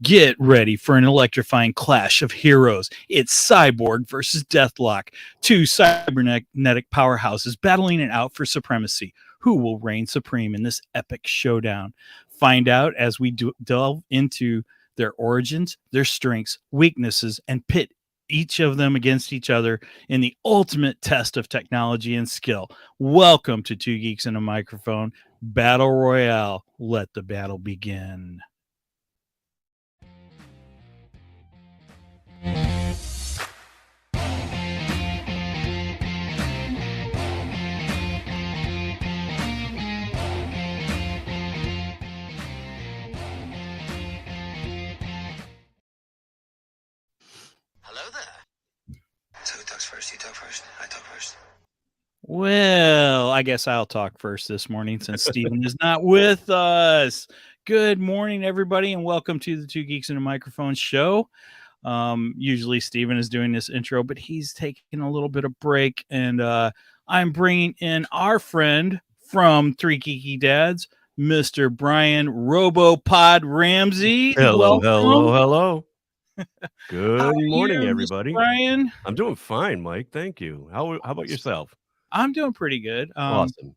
Get ready for an electrifying clash of heroes. It's Cyborg versus Deathlok, two cybernetic powerhouses battling it out for supremacy. Who will reign supreme in this epic showdown? Find out as we delve into their origins, their strengths, weaknesses, and pit each of them against each other in the ultimate test of technology and skill. Welcome to Two Geeks and a Microphone Battle Royale. Let the battle begin. You talk first. I talk first. Well, I guess I'll talk first this morning since Stephen is not with us. Good morning, everybody, and welcome to the Two Geeks and a Microphone show. Usually Stephen is doing this intro, but he's taking a little bit of break, and I'm bringing in our friend from Three Geeky Dads, Mr. Brien RoboPod Ramsey. Hello. Good morning, you, everybody. Brien? I'm doing fine, Mike. Thank you. How about yourself? I'm doing pretty good. Awesome.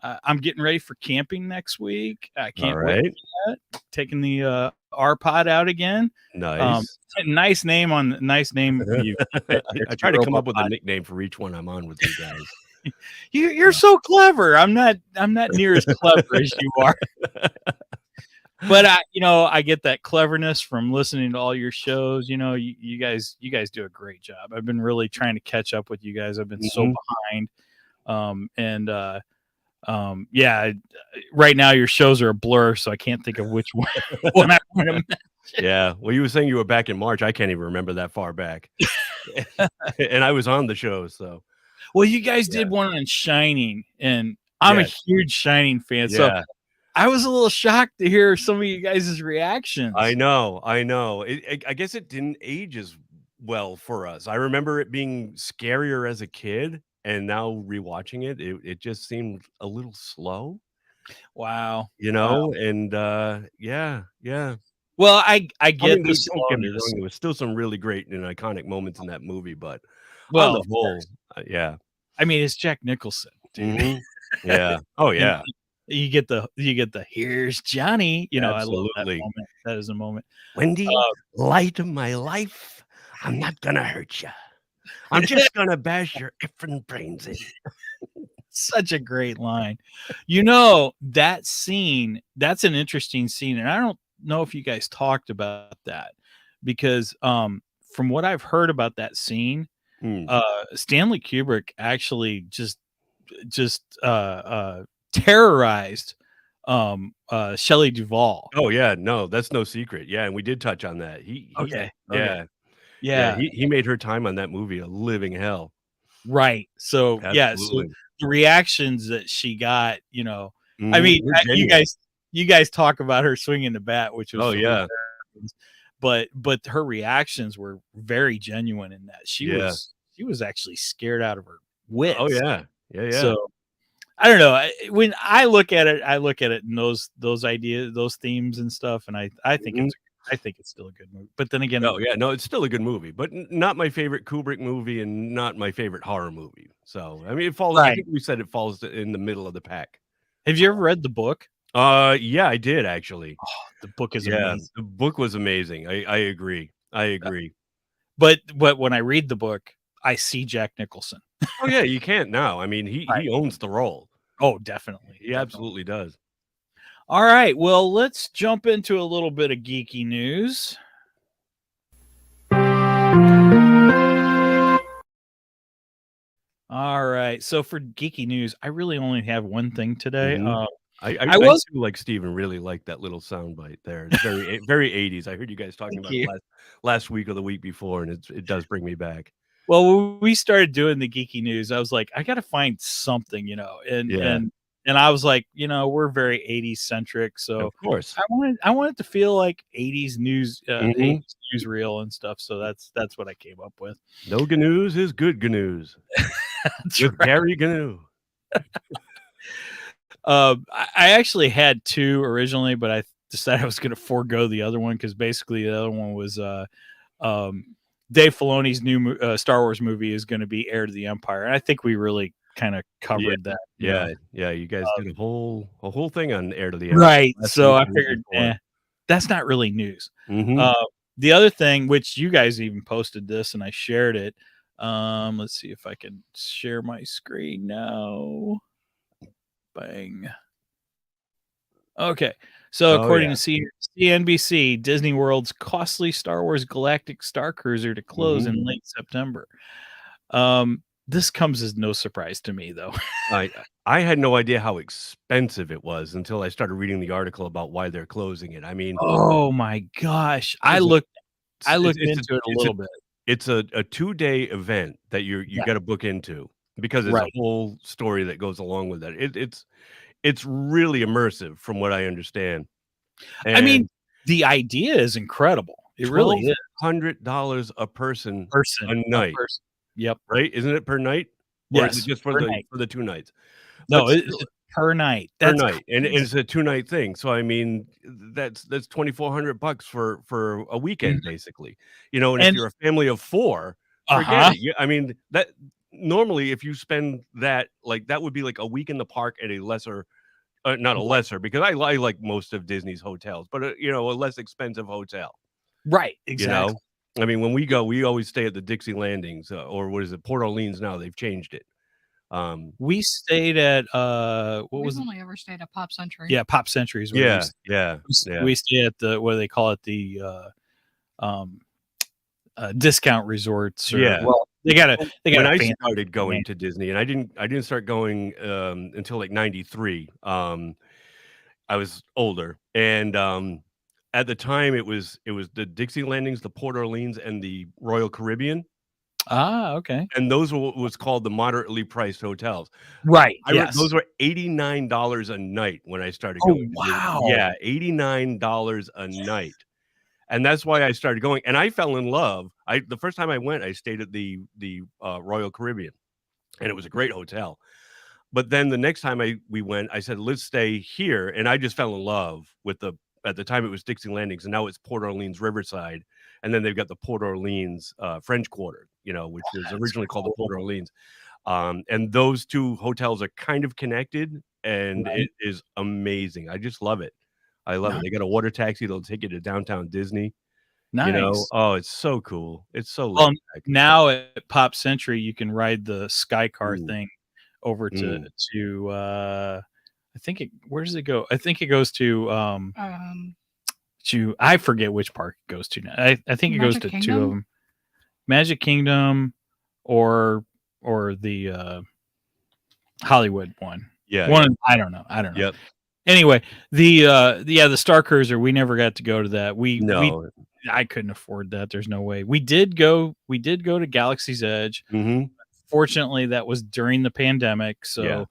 I'm getting ready for camping next week. I can't All wait right. for that. Taking the R-Pod out again. Nice. Nice name. You I try to come up with a nickname for each one I'm on with you guys. You're so clever. I'm not near as clever as you are. But I get that cleverness from listening to all your shows. You guys do a great job. I've been really trying to catch up with you guys. I've been so behind. Right now your shows are a blur, so I can't think of which one I want to mention. Yeah. Well, you were saying you were back in March. I can't even remember that far back. And I was on the show, so. Well, you guys did one on Shining, and I'm a huge Shining fan. So I was a little shocked to hear some of you guys' reactions. I know. I guess it didn't age as well for us. I remember it being scarier as a kid, and now rewatching it just seemed a little slow. Wow. And yeah. Well, I get the slowness. There was still some really great and iconic moments in that movie, but on the whole, yeah. I mean, it's Jack Nicholson, dude. Yeah. Oh yeah. You get the here's Johnny. Absolutely. I love that moment. That is a moment. Wendy, light of my life, I'm not gonna hurt you. I'm just gonna bash your effing brains in. Such a great line. That scene, that's an interesting scene. And I don't know if you guys talked about that because from what I've heard about that scene, Stanley Kubrick actually just terrorized Shelley Duvall. Oh yeah, no, that's no secret. Yeah, and we did touch on that. He made her time on that movie a living hell. Right. So absolutely. So the reactions that she got, I mean, you guys talk about her swinging the bat, which was but her reactions were very genuine in that she was actually scared out of her wits. Oh yeah. So I don't know. When I look at it in those ideas, those themes and stuff, and I think it's still a good movie. But then again, it's still a good movie, but not my favorite Kubrick movie and not my favorite horror movie. So I mean, it falls. I think we said it falls in the middle of the pack. Have you ever read the book? Yeah, I did actually. Oh, the book is amazing. The book was amazing. I agree. But when I read the book, I see Jack Nicholson. Oh yeah, you can't now. I mean, he owns the role. Oh, definitely. He absolutely does. All right. Well, let's jump into a little bit of geeky news. All right. So for geeky news, I really only have one thing today. I do like Steven really liked that little soundbite there. It's very very 80s. I heard you guys talking about it last week or the week before, and it does bring me back. Well, when we started doing the geeky news, I was like, I got to find something, and I was like, we're very 80s centric. So of course I wanted to feel like 80s news, 80s newsreel and stuff. So that's what I came up with. No GNUs is good GNUs. With Gary GNU. I actually had two originally, but decided I was going to forego the other one because basically the other one was Dave Filoni's new Star Wars movie is going to be Heir to the Empire, and I think we really kind of covered that. Yeah. You guys did a whole thing on Heir to the Empire. Right. last So week I and the week figured, before. that's not really news. Mhm. The other thing, which you guys even posted this, and I shared it. Let's see if I can share my screen now. Bang. Okay. So Oh, according yeah. to CNBC, Disney World's costly Star Wars Galactic Star Cruiser to close in late September. This comes as no surprise to me, though. I had no idea how expensive it was until I started reading the article about why they're closing it. I mean, Oh my gosh. I it's looked it's into it a it's little bit. it's a 2-day event that you Yeah. got to book into because there's a Right. whole story that goes along with that. It's really immersive from what I understand. I mean, And the idea is incredible. It really is. $1,200 a person a A night, person. Yep. right? Isn't it per night? Or is it Yes. just for Per the night. 2 nights? No, But it's still per night. per That's night, and crazy. it's a 2-night thing, so, I mean, that's $2,400 for a Mhm. weekend, basically, you know, and if And you're a family of 4, forget uh-huh. it, I mean, that normally, if you spend that, like, that would be, like, a week in the park at a lesser not a Right. lesser, because I like most of Disney's hotels, but, you know, a less expensive hotel, Right. you Exactly. know? I mean, when we Yeah. go, we always stay at the Dixie Landings, or what is it, Port Orleans now, they've changed it, We stayed at what We've was it? only ever stayed at Pop Century. Yeah, Pop Century is where we yeah, stayed. yeah, yeah. We stay at the what do they call it? The um discount resorts, or Yeah. well, they got When a I fancy started going name. to Disney, and I didn't start going, until, like, '93, I was older, and, at the time, it was the Dixie Landings, the Port Orleans, and the Royal Caribbean, Ah, okay. and those were what was called the moderately priced hotels. Right. Those Yes. were $89 a night when I started Oh, going to Disney. wow. Yeah, $89 a night, and that's why I started going, and I fell in love. The first time I went, I stayed at the Royal Caribbean, and it was a great hotel. But then the next time we went, I said, "Let's stay here," and I just fell in love with at the time it was Dixie Landings, and now it's Port Orleans Riverside, and then they've got the Port Orleans, French Quarter, you know, which was That's originally called the cool. Port Orleans. And those 2 hotels are kind of connected, and Right. it is amazing. I just love it. I love it. Nice. They got a water taxi that'll take you to downtown Disney, you know? Nice. Oh, it's so cool. It's so laid Well, back. now at Pop Century, you can ride the Sky Car Mm, thing over mm. to I think where does it go? I think it goes Um, to I forget which park it goes to now. I think it goes Magic to 2 of Kingdom? them. Magic Kingdom or the Hollywood one. Yeah, yeah. One I don't know. Yep. Anyway, the Star Cruiser, we never got to go to that. No. I couldn't afford that. There's no way. We did go to Galaxy's Edge. Mhm. Fortunately, that was during the pandemic, so Yeah.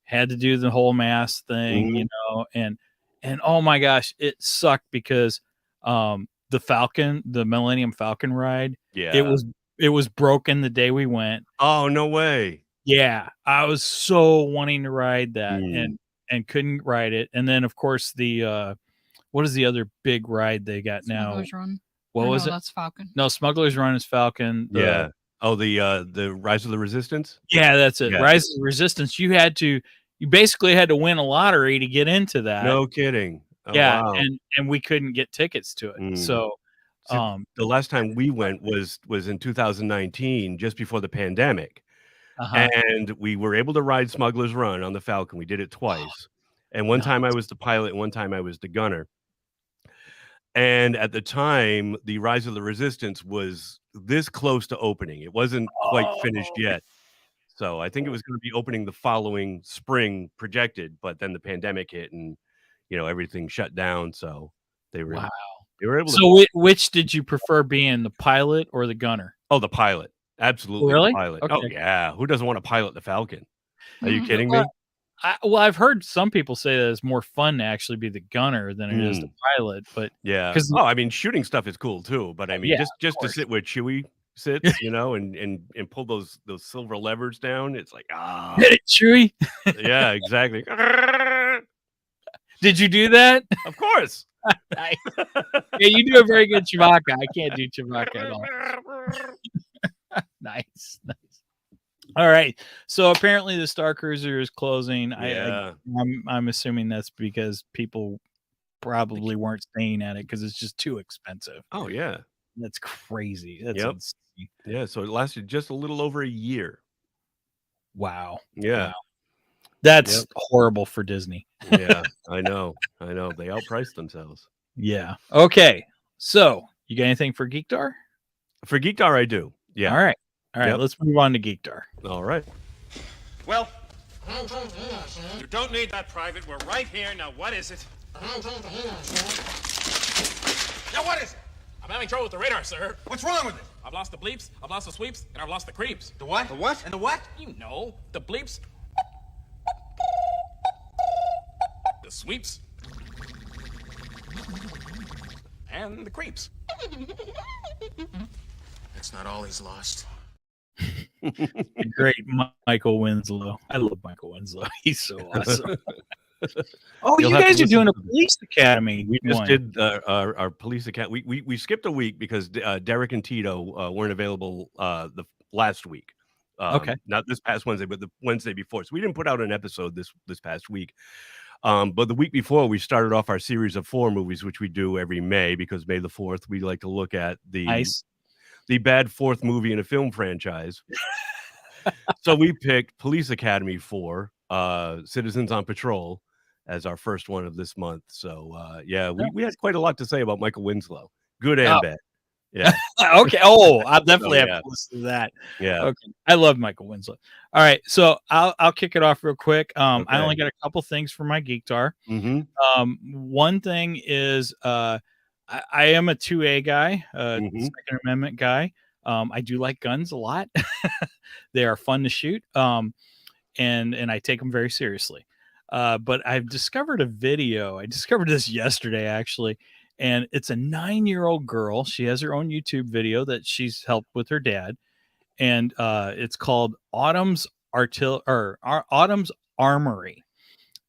had to do the whole mask thing, Mhm. and oh my gosh, it sucked because the Millennium Falcon ride, it Yeah. was broken the day we went. Oh, no way. Yeah, I was so wanting to ride that Mm. and couldn't ride it. And then of course what is the other big ride they got now? Smuggler's Run. What Or was no, it? that's Falcon. No, Smuggler's Run is Falcon. Yeah. Oh, the Rise of the Resistance? Yeah, that's it. Yeah. Rise of the Resistance. You basically had to win a lottery to get into that. No kidding. Oh, Yeah, wow. and we couldn't get tickets to it. Mm. So, See, the last I time we went was in 2019, just before the pandemic, uh-huh. and we were able to ride Smuggler's Run on the Falcon. We did it twice, and one time I Nice. was the pilot, and one time I was the gunner. And at the time, the Rise of the Resistance was this close to opening. It wasn't quite finished Oh, yet. So I think it was gonna be opening the following spring projected, but then the pandemic hit and, you know, everything shut down, so they were wow. they were able to So which did you prefer being, the pilot or the gunner? Oh, the pilot. Absolutely the Really? pilot. Oh, Okay. yeah. Who doesn't wanna pilot the Falcon? Are you kidding Well, me? I've heard some people say that it's more fun to actually be the gunner than it is the Mm, pilot, but yeah. 'cause Oh, I mean, shooting stuff is cool too, but I mean, yeah, just of to course. sit where Chewie sits, you know, and pull those silver levers down, it's like, Get ah. it, Chewie? Yeah, exactly. Did you do that? Of course. Nice. Yeah, you do a very good Chewbacca. I can't do Chewbacca at all. Nice. All right. So apparently the Star Cruiser is closing. Yeah. I'm assuming that's because people probably weren't staying at it because it's just too expensive. Oh yeah. That's crazy. That's Yep. insane. Yeah. So it lasted just a little over a year. Wow. Yeah. Wow. That's horrible for Disney. Yeah. I know. They outpriced themselves. Yeah. Okay. So you got anything for Geekdar? For Geekdar, I do. Yeah. All right. Yep. Let's move on to Geekdar. All right. Well, you don't need that, Private. We're right here. Now, what is it? Now, what is it? I'm having trouble with the radar, sir. What's wrong with it? I've lost the bleeps, I've lost the sweeps, and I've lost the creeps. The what? The what? And the what? You know, the bleeps, the sweeps, and the creeps. That's not all he's lost. Great Michael Winslow. I love Michael Winslow. He's so awesome. Oh, You'll you have to guys are listen doing a to police academy. We just one. did our police account. We skipped a week because Derek and Tito weren't available the last week. Okay. Not this past Wednesday, but the Wednesday before. So we didn't put out an episode this past week. But the week before, we started off our series of 4 movies, which we do every May because May the 4th, we like to look at the bad 4th movie in a film franchise. So we picked Police Academy 4, Citizens on Patrol, as our first one of this month. So we had quite a lot to say about Michael Winslow, good and bad. Yeah. Okay. Oh, I'll definitely have to listen to that. Yeah. Okay. I love Michael Winslow. All right. So I'll kick it off real quick. I only got a couple things for my Geekdar. One thing is I am a 2A guy, Second Amendment guy. I do like guns a lot. They are fun to shoot. And I take them very seriously. But I've discovered a video. I discovered this yesterday, actually. And it's a 9-year-old girl. She has her own YouTube video that she's helped with her dad. And it's called Autumn's Armory.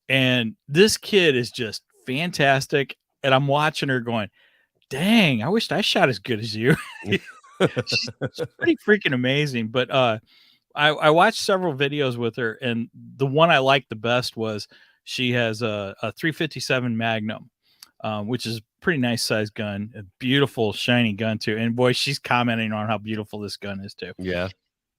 And this kid is just fantastic. And I'm watching her going, dang, I wished I shot as good as you. She's pretty freaking amazing. But I watched several videos with her. And the one I liked the best was she has a 357 Magnum. Which is a pretty nice sized gun, a beautiful shiny gun too. And boy, she's commenting on how beautiful this gun is too. Yeah.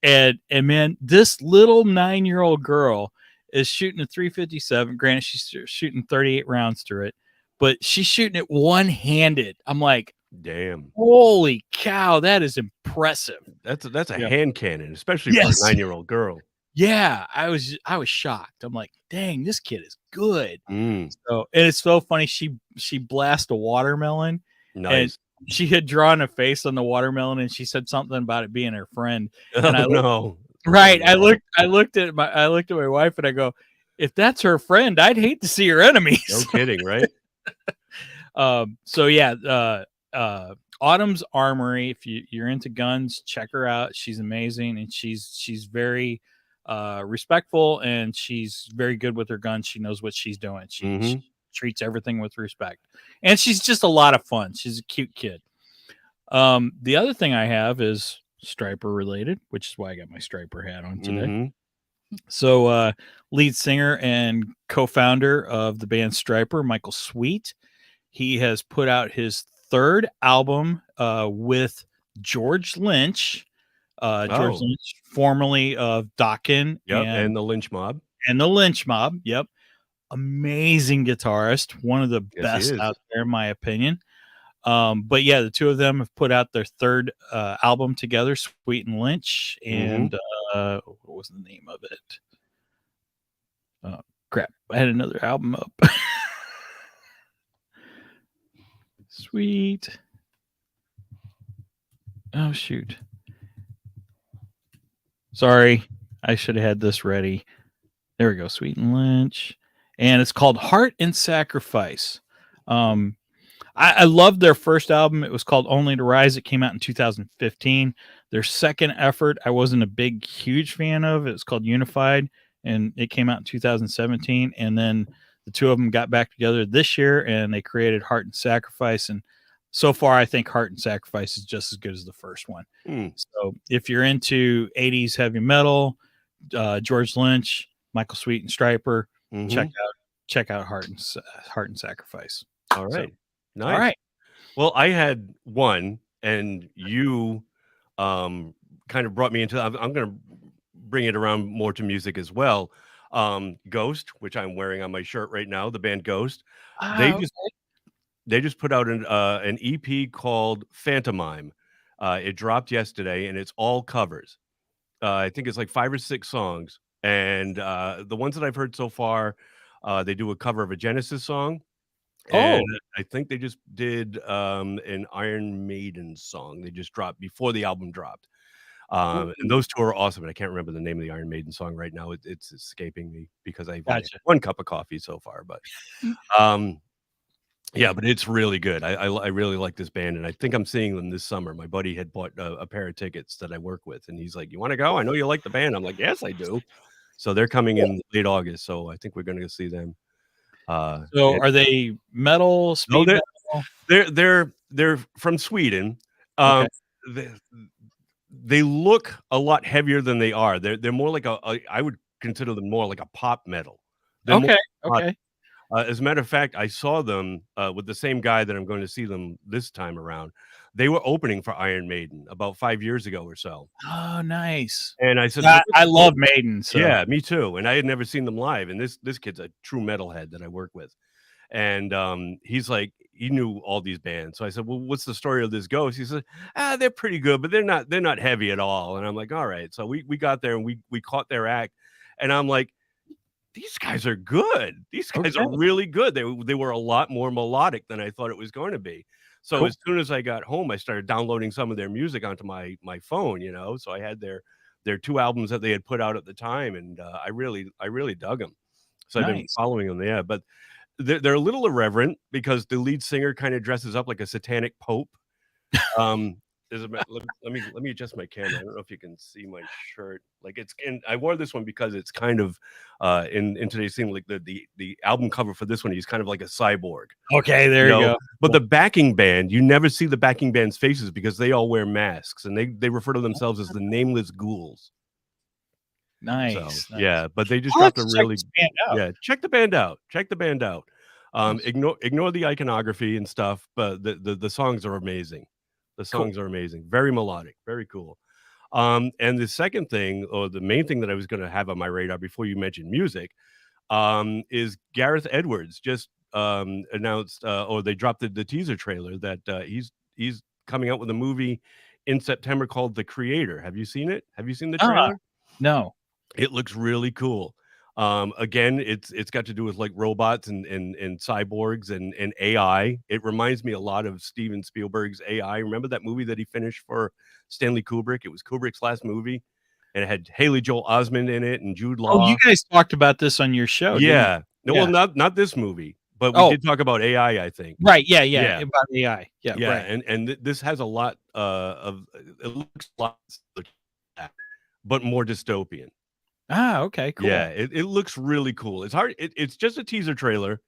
And man, this little 9-year-old girl is shooting a 357. Granted, she's shooting 38 rounds through it, but she's shooting it one-handed. I'm like, damn, holy cow, that is impressive. That's a hand cannon, especially for a 9-year-old girl. Yeah, I was shocked. I'm like, dang, this kid is good. So, and it's so funny. She blasted a watermelon. Nice. And she had drawn a face on the watermelon, and she said something about it being her friend. And I looked at my wife, and I go, if that's her friend, I'd hate to see her enemies. No kidding, right? So yeah, Autumn's Armory. If you're into guns, check her out. She's amazing, and she's very respectful, and she's very good with her guns. She knows what she's doing. She treats everything with respect, and she's just a lot of fun. She's a cute kid. The other thing I have is Striper related, which is why I got my Striper hat on today. So lead singer and co-founder of the band Striper, Michael Sweet, he has put out his 3rd album with George Lynch. George Lynch, formerly of Dokken, and the Lynch Mob. Yep. Amazing guitarist, one of the best out there, in my opinion. But yeah, the two of them have put out their 3rd album together, Sweet and Lynch. And what was the name of it? Crap, I had another album up. Sweet. Oh, shoot. Sorry, I should have had this ready. There we go, Sweet and Lynch. And it's called Heart and Sacrifice. I loved their first album. It was called Only to Rise. It came out in 2015. Their second effort, I wasn't a huge fan of. It was called Unified, and it came out in 2017. And then The two of them got back together this year, and they created Heart and Sacrifice. And so far, I think Heart and Sacrifice is just as good as the first one. So if you're into 80s heavy metal, George Lynch, Michael Sweet, and Stryper, check out Heart and Sacrifice. All right. So, Nice. all right. Well, I had one, and you kind of brought me into. I'm going to bring it around more to music as well. Ghost, which I'm wearing on my shirt right now, the band Ghost. They just put out an EP called Phantomime. It dropped yesterday, and it's all covers. I think it's like 5 or 6 songs, and the ones that I've heard so far, they do a cover of a Genesis song. And I think they just did an Iron Maiden song. They just dropped before the album dropped. And those two are awesome. And I can't remember the name of the Iron Maiden song right now. It's escaping me because I've only had 1 cup of coffee so far. But yeah, but it's really good. I really like this band, and I think I'm seeing them this summer. My buddy had bought a pair of tickets that I work with, and he's like, "You want to go? I know you like the band." I'm like, "Yes, I do." So they're coming in late August, so I think we're going to go see them. So are they metal? Speed metal? They're from Sweden. Okay. They look a lot heavier than they are. They're more like I would consider them more like a pop metal. Okay. Okay. As a matter of fact, I saw them with the same guy that I'm going to see them this time around. They were opening for Iron Maiden about 5 years ago or so. Oh, nice. And I said, I love Maiden. So. Yeah, me too. And I had never seen them live. And this kid's a true metalhead that I work with. And he's like, he knew all these bands. So I said, well, what's the story of this Ghost? He said, they're pretty good, but they're not heavy at all. And I'm like, all right. So we got there and we caught their act. And I'm like, these guys are good. These guys are really good. They were a lot more melodic than I thought it was going to be. So as soon as I got home, I started downloading some of their music onto my phone, So I had their 2 albums that they had put out at the time, and I really dug them. So I've been following them. Yeah, but they're a little irreverent because the lead singer kind of dresses up like a satanic pope. Let me adjust my camera. I don't know if you can see my shirt. Like I wore this one because it's kind of in today's scene, like the album cover for this one, he's kind of like a cyborg. Okay, there you go. But the backing band, you never see the backing band's faces because they all wear masks, and they refer to themselves as the Nameless Ghouls. Nice. So, yeah, but they just dropped a really check the band out. Ignore the iconography and stuff, but the songs are amazing. The songs are amazing. Very melodic. Very cool. And the second thing, or the main thing that I was going to have on my radar before you mentioned music, is Gareth Edwards just announced, or they dropped the teaser trailer that he's coming out with a movie in September called The Creator. Have you seen it? Have you seen the trailer? No. It looks really cool. Again, it's got to do with like robots and cyborgs and AI. It reminds me a lot of Steven Spielberg's AI. Remember that movie that he finished for Stanley Kubrick? It was Kubrick's last movie, and it had Haley Joel Osment in it and Jude Law. Oh, you guys talked about this on your show. Yeah. No, well, not this movie, but we did talk about AI, I think. Right. Yeah. About AI. Yeah. Yeah. Right. And this has a lot of it looks a lot like that, but more dystopian. Okay, cool. Yeah, it looks really cool. It's hard. It's just a teaser trailer,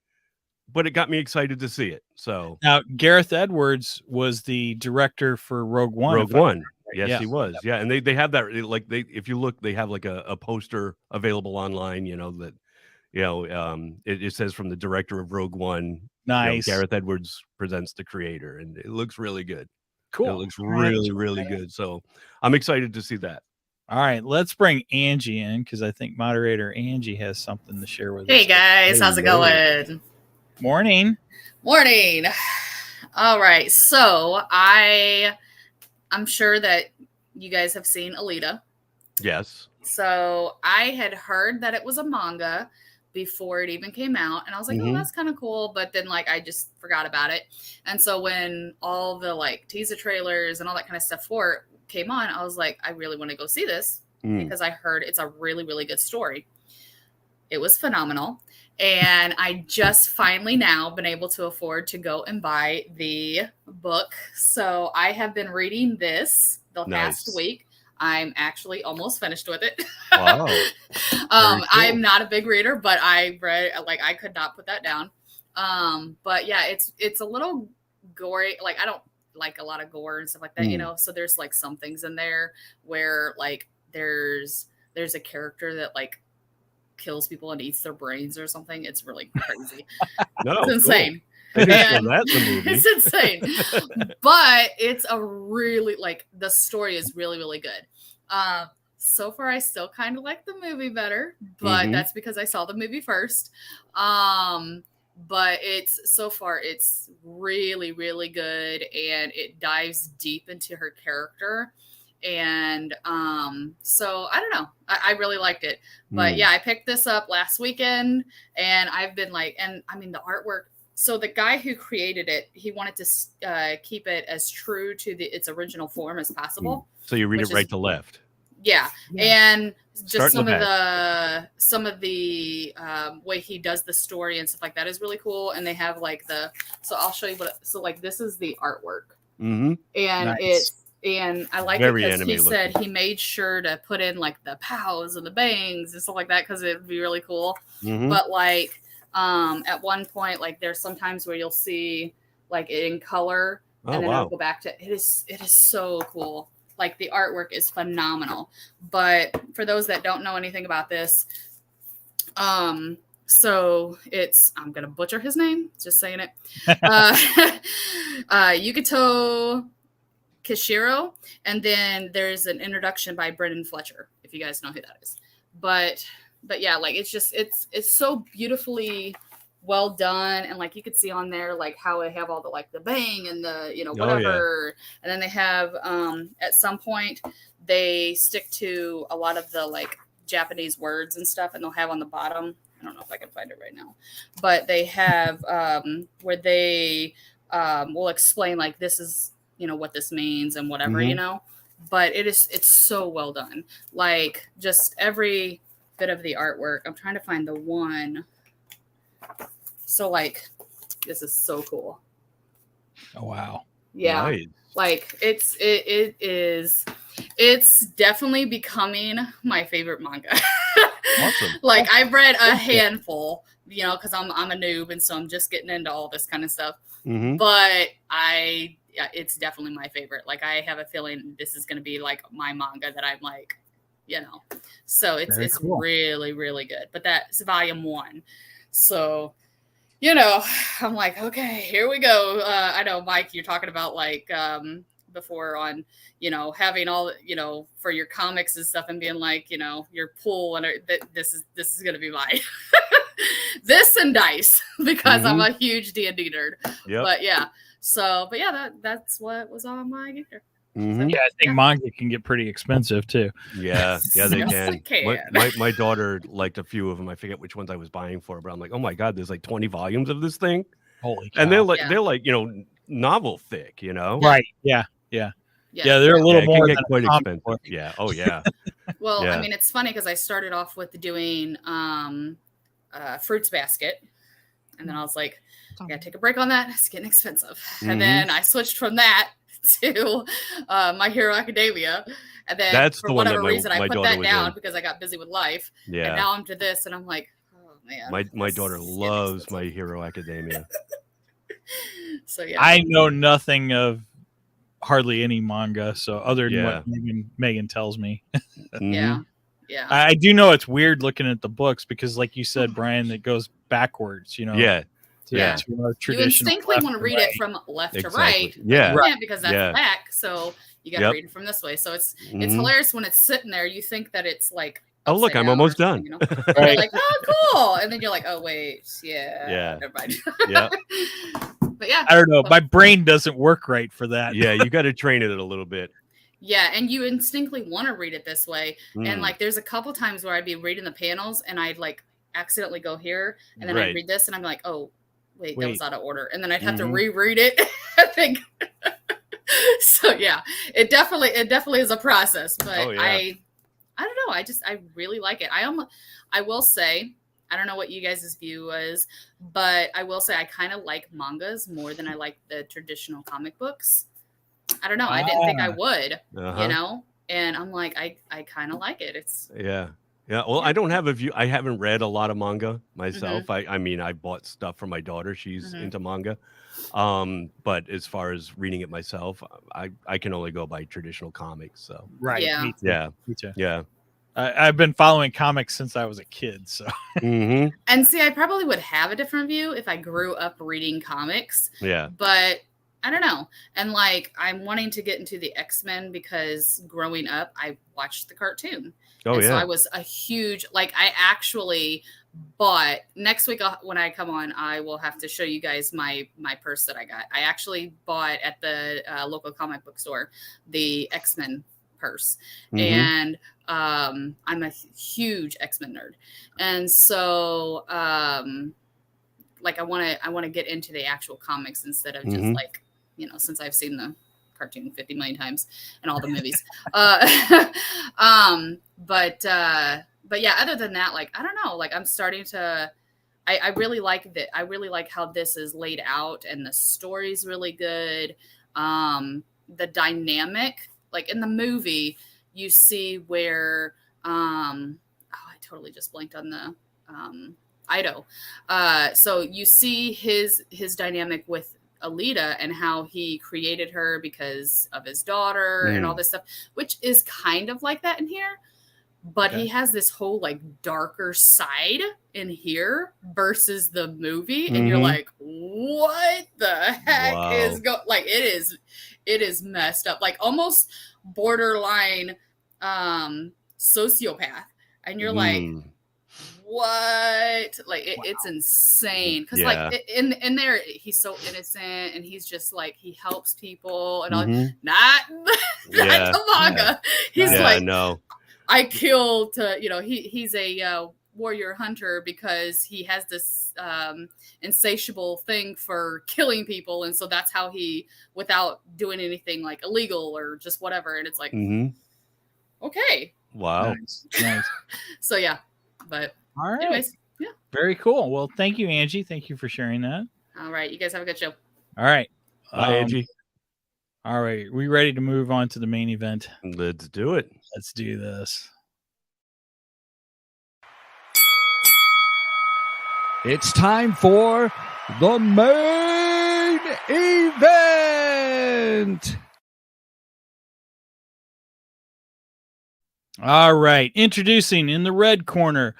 but it got me excited to see it. So now Gareth Edwards was the director for Rogue One. Rogue One. Yes, he was. Yeah, and they have that, like, if you look, they have like a poster available online, that it says from the director of Rogue One. Nice. Gareth Edwards presents The Creator, and it looks really good. Cool. It looks really good. So I'm excited to see that. All right, let's bring Angie in because I think moderator Angie has something to share with us. Hey guys, how's it going? Morning. Morning. All right, so I'm sure that you guys have seen Alita. Yes. So I had heard that it was a manga before it even came out, and I was like, oh, that's kind of cool, but then I just forgot about it. And so when all the teaser trailers and all that kind of stuff for it came on, I was like, I really want to go see this because I heard it's a really, really good story. It was phenomenal. And I just finally now been able to afford to go and buy the book. So I have been reading this the past week. I'm actually almost finished with it. Wow. I'm not a big reader, but I read, like, I could not put that down. But yeah, it's a little gory. Like, I don't like a lot of gore and stuff like that, you know? So there's like some things in there where like there's a character that like kills people and eats their brains or something. It's really crazy. No, It's insane. Cool. And That's the movie. it's insane. But it's a really, like, the story is really, really good. So far, I still kind of like the movie better, but that's because I saw the movie first. But so far, it's really, really good, and it dives deep into her character. And so I don't know, I really liked it. But yeah, I picked this up last weekend, and I've been like, and I mean, the artwork. So the guy who created it, he wanted to keep it as true to its original form as possible. So you read it right to left. Yeah. And just some Starting of the way he does the story and stuff like that is really cool. And they have like so I'll show you so like this is the artwork. And Nice. and I like Very it because he anime said looking. he made sure to put in like the pows and the bangs and stuff like that because it'd be really cool. But like at one point, like there's sometimes where you'll see like it in color, and then it'll go back to it is so cool. Like the artwork is phenomenal. But for those that don't know anything about this, so it's, I'm gonna butcher his name, just saying it. Yukito Kishiro, and then there's an introduction by Brendan Fletcher, if you guys know who that is. But yeah, like it's just it's so beautifully well done, and like you could see on there like how they have all the like the bang and the whatever, and then they have at some point they stick to a lot of the like Japanese words and stuff, and they'll have on the bottom, I don't know if I can find it right now, but they have where they will explain like this is what this means and whatever, but it's so well done, like just every bit of the artwork. I'm trying to find the one. So like this is so cool. Oh wow. Yeah. Nice. Like it's definitely becoming my favorite manga. Awesome. Like I've read a handful, because I'm a noob, and so I'm just getting into all this kind of stuff. But it's definitely my favorite. Like I have a feeling this is going to be like my manga that I'm like, so it's cool. Really, really good. But that's volume 1. So, I'm like, okay, here we go. I know, Mike, you're talking about like before on, having all, for your comics and stuff, and being like, your pool, and this is going to be mine. This and dice, because I'm a huge D&D nerd. Yep. But yeah. So, but yeah, that's what was on my geeker. Yeah, I think manga can get pretty expensive too. Yeah, they Yes, can. it can. My daughter liked a few of them. I forget which ones I was buying for, but I'm like, oh my god, there's like 20 volumes of this thing. Holy cow. And they're like novel thick, Right. Yeah. They're a little it more can get than quite a comic expensive. book. Yeah. Oh yeah. Well, Yeah. I mean, it's funny because I started off with doing Fruits Basket, and then I was like, I gotta take a break on that. It's getting expensive. And then I switched from that to My Hero Academia. And then That's for the one that whatever reason, I my put daughter that was down in. because I got busy with life. Yeah. And now I'm to this, and I'm like, oh man. My this daughter is getting loves expensive. My Hero Academia. So yeah. I know nothing of hardly any manga, so other than Yeah. what Megan tells me. Yeah. Yeah. I do know it's weird looking at the books because, like you said, Brian, it goes backwards. Yeah. to our You traditional instinctively left want to and read right. it from left to Exactly. right. Yeah. You can't because that's Yeah. back. So you got to Yep. read it from this way. So it's Mhm. hilarious when it's sitting there. You think that it's like, Oh, look, upside I'm down or almost something, done. And you're like, oh, cool. And then you're like, oh, wait. Yeah. Never mind. Yeah. But yeah. I don't know. My brain doesn't work right for that. Yeah, you got to train it a little bit. Yeah, and you instinctively want to read it this way. And Mm. like there's a couple times where I'd be reading the panels and I'd like accidentally go here, and then Right. I'd read this and I'm like, oh, wait, that Wait. was out of order. And then I'd have to Mhm. reread it. I think so. Yeah, it definitely is a process, but Oh, yeah. I don't know. I really like it. I will say, I don't know what you guys' view is, but I will say I kind of like mangas more than I like the traditional comic books. I don't know. I didn't think I would, Uh-huh. and I'm like, I kind of like it. It's Yeah. Yeah. Well, I don't have a view. I haven't read a lot of manga myself. Mm-hmm. I mean, I bought stuff for my daughter. She's Mm-hmm. into manga. But as far as reading it myself, I can only go by traditional comics. So Right. Yeah. Me too. yeah. Me too. Yeah. I've been following comics since I was a kid. So Mm-hmm. And see, I probably would have a different view if I grew up reading comics, Yeah. but I don't know. And like, I'm wanting to get into the X-Men because growing up, I watched the cartoon. Oh and yeah. so I was a huge, like, I actually bought, next week when I come on, I will have to show you guys my purse that I got. I actually bought at the local comic book store, the X-Men purse. Mhm. And I'm a huge X-Men nerd. And so like I want to get into the actual comics instead of just Mhm. like, you know, since I've seen the cartoon 50 million times and all the movies. But yeah, other than that, like, I don't know, like I'm starting to, I really like that. I really like how this is laid out and the story's really good. The dynamic, like in the movie, you see where, I totally just blanked on the, Ido. So you see his dynamic with Alita and how he created her because of his daughter and all this stuff, which is kind of like that in here. But he has this whole like darker side in here versus the movie, and you're like, what the heck is like? It is messed up, like almost borderline sociopath, and you're like, what? Like it's insane because like in there he's so innocent and he's just like he helps people and all. Not the manga. He's like, no. I kill to, you know, he's a warrior hunter because he has this insatiable thing for killing people, and so that's how he, without doing anything like illegal or just whatever, and it's like, okay, wow, nice. So yeah, but all right, anyways, yeah, very cool. Well, thank you, Angie. Thank you for sharing that. All right, you guys have a good show. All right, bye, Angie. All right, we ready to move on to the main event? Let's do it. Let's do this. It's time for the main event. All right, introducing in the red corner,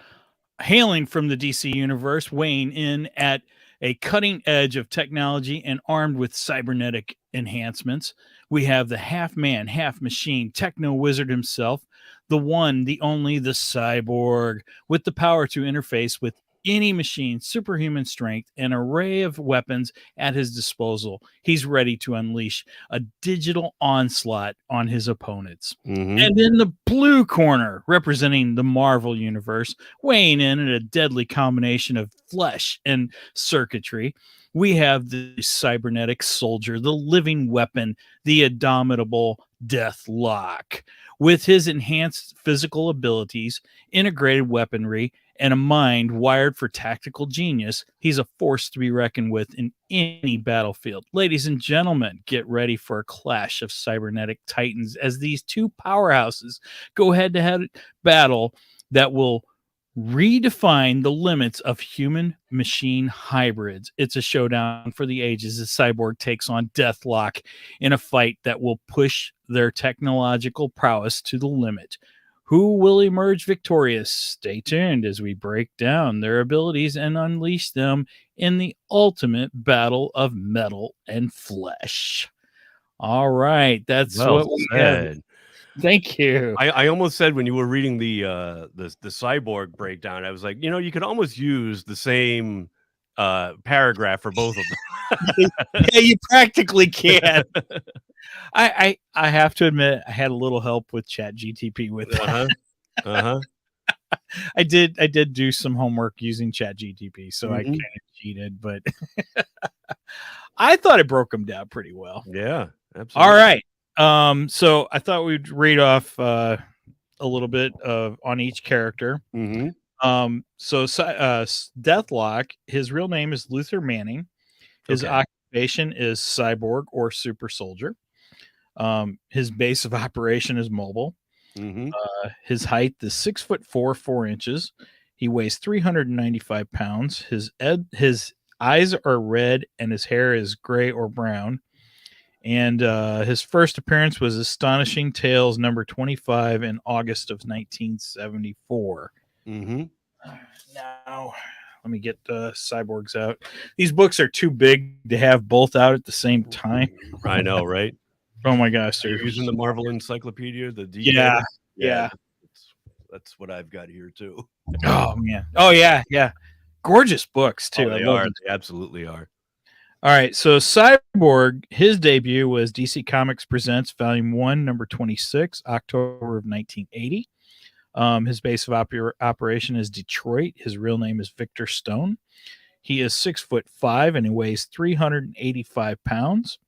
hailing from the DC universe, weighing in at a cutting edge of technology and armed with cybernetic enhancements, we have the half man, half machine techno wizard himself, the one, the only, the cyborg, with the power to interface with any machine, superhuman strength, an array of weapons at his disposal. He's ready to unleash a digital onslaught on his opponents. And in the blue corner, representing the Marvel universe, weighing in at a deadly combination of flesh and circuitry, we have the cybernetic soldier, the living weapon, the indomitable Deathlok. With his enhanced physical abilities, integrated weaponry, and a mind wired for tactical genius, he's a force to be reckoned with in any battlefield. Ladies and gentlemen, get ready for a clash of cybernetic titans as these two powerhouses go head-to-head battle that will redefine the limits of human-machine hybrids. It's a showdown for the ages as Cyborg takes on Deathlok in a fight that will push their technological prowess to the limit. Who will emerge victorious? Stay tuned as we break down their abilities and unleash them in the ultimate battle of metal and flesh. All right, that's what we had. Thank you. I almost said when you were reading the cyborg breakdown, I was like, you know, you could almost use the same paragraph for both of them. Yeah, you practically can. I have to admit, I had a little help with ChatGTP with that. I did do some homework using ChatGTP, so I kind of cheated, but I thought it broke them down pretty well. Yeah, absolutely. All right. So I thought we'd read off a little bit on each character. So Deathlok, his real name is Luther Manning. His occupation is cyborg or super soldier. His base of operation is mobile. Mm-hmm. His height is 6'4", 4 inches. He weighs 395 pounds. His eyes are red and his hair is gray or brown. And his first appearance was Astonishing Tales number 25 in August of 1974. Mm-hmm. Now, let me get the Cyborgs out. These books are too big to have both out at the same time. I know, right? Oh my gosh, Are you they're using the Marvel Encyclopedia, the DK? Yeah. That's what I've got here too. Oh man. Oh yeah. Gorgeous books too. They I love are. them. They absolutely are. All right, so Cyborg, his debut was DC Comics Presents Volume 1, number 26, October of 1980. His base of operation is Detroit. His real name is Victor Stone. He is 6'5" and he weighs 385 pounds.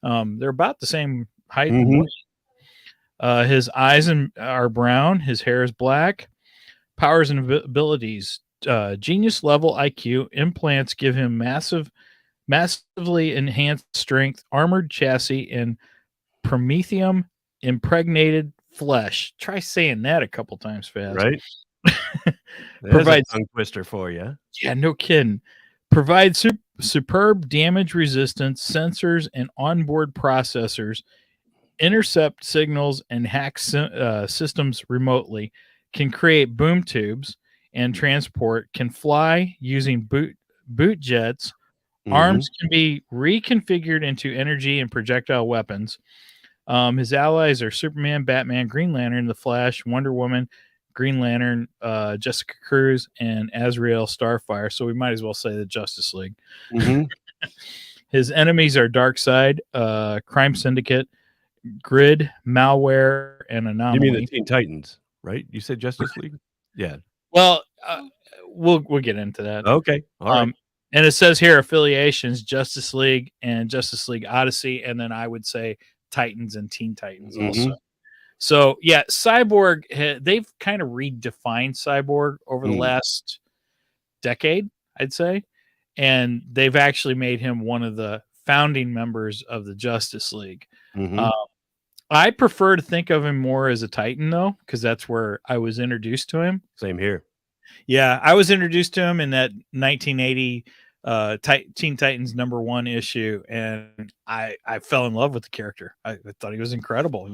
They're about the same height and weight. His eyes are brown. His hair is black. Powers and abilities. Genius level IQ. Implants give him massively enhanced strength, armored chassis, and promethium impregnated flesh. Try saying that a couple times fast. Right? Provides a tongue twister for you. Yeah, no kidding. Provides superb damage resistance, sensors, and onboard processors. Intercept signals and hack systems remotely. Can create boom tubes and transport. Can fly using boot jets. Arms can be reconfigured into energy and projectile weapons. His allies are Superman, Batman, Green Lantern, The Flash, Wonder Woman, Green Lantern, Jessica Cruz, and Azrael Starfire. So we might as well say the Justice League. His enemies are Darkseid, Crime Syndicate, Grid, Malware, and Anomaly. You mean the Teen Titans, right? You said Justice League? Yeah. Well, we'll get into that. Okay. All right. And it says here affiliations, Justice League and Justice League Odyssey, and then I would say Titans and Teen Titans also. So, yeah, Cyborg, they've kind of redefined Cyborg over the last decade, I'd say. And they've actually made him one of the founding members of the Justice League. I prefer to think of him more as a Titan, though, because that's where I was introduced to him. Same here. Yeah, I was introduced to him in that 1980 Teen Titans #1 issue, and I fell in love with the character. I thought he was incredible,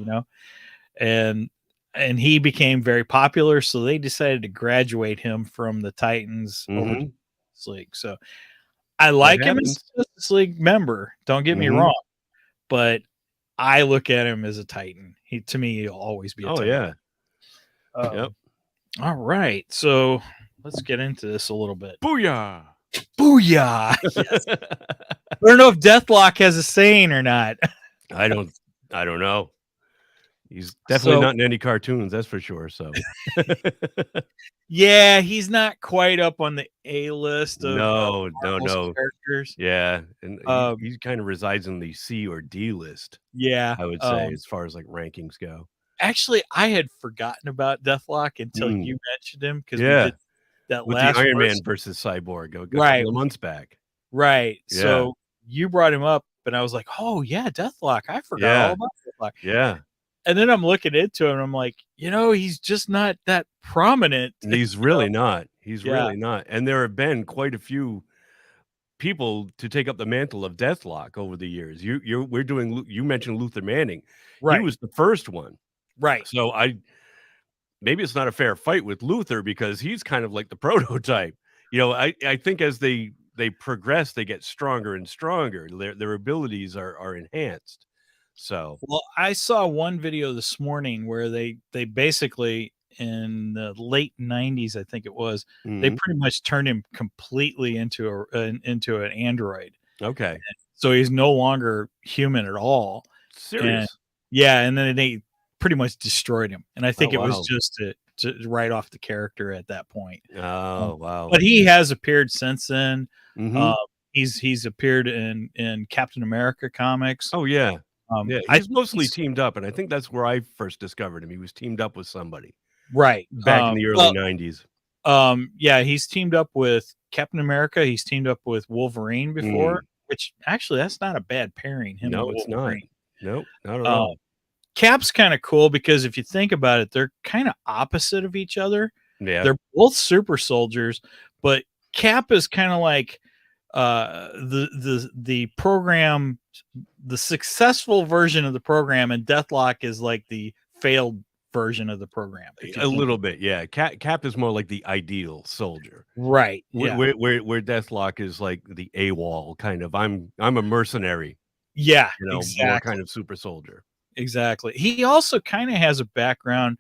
and he became very popular, so they decided to graduate him from the Titans over to Justice League. So I like him as a Justice League member. Don't get me wrong, but I look at him as a Titan. To me, he'll always be a Titan. Yeah. Yep. All right, so let's get into this a little bit. Booyah! Booyah! Yes. I don't know if Deathlok has a saying or not. I don't know. He's definitely not in any cartoons, that's for sure. So, yeah, he's not quite up on the A list of no characters. Yeah, and he kind of resides in the C or D list. Yeah, I would say as far as like rankings go. Actually, I had forgotten about Deathlok until you mentioned him because we did that with last the Iron Man versus Cyborg a couple of months back. Right. Yeah. So you brought him up, and I was like, "Oh yeah, Deathlok! I forgot all about Deathlok." Yeah. And then I'm looking into him, and I'm like, he's just not that prominent. He's really not. He's really not. And there have been quite a few people to take up the mantle of Deathlok over the years. You mentioned Luther Manning. Right. He was the first one. Right. So maybe it's not a fair fight with Luther because he's kind of like the prototype. I think as they progress, they get stronger and stronger. Their abilities are enhanced. So, well, I saw one video this morning where they basically in the late 90s, I think it was, they pretty much turned him completely into an android. Okay. So he's no longer human at all. Serious. And then they pretty much destroyed him. And I think it was wow. just to write off the character at that point. Oh, wow. But he has appeared since then. Mm-hmm. He's appeared in Captain America comics. Oh, yeah. He's mostly he's teamed up, and I think that's where I first discovered him. He was teamed up with somebody. Right. Back in the early 90s. Yeah, he's teamed up with Captain America. He's teamed up with Wolverine before, which actually that's not a bad pairing. No, it's not. Nope, not at all. Cap's kind of cool because if you think about it, they're kind of opposite of each other. Yeah. They're both super soldiers, but Cap is kind of like the program, the successful version of the program, and Deathlok is like the failed version of the program. A little bit, yeah. Cap is more like the ideal soldier, right? Yeah, where Deathlok is like the AWOL kind of. I'm a mercenary. Yeah, You know, exactly. more kind of super soldier. Exactly. He also kind of has a background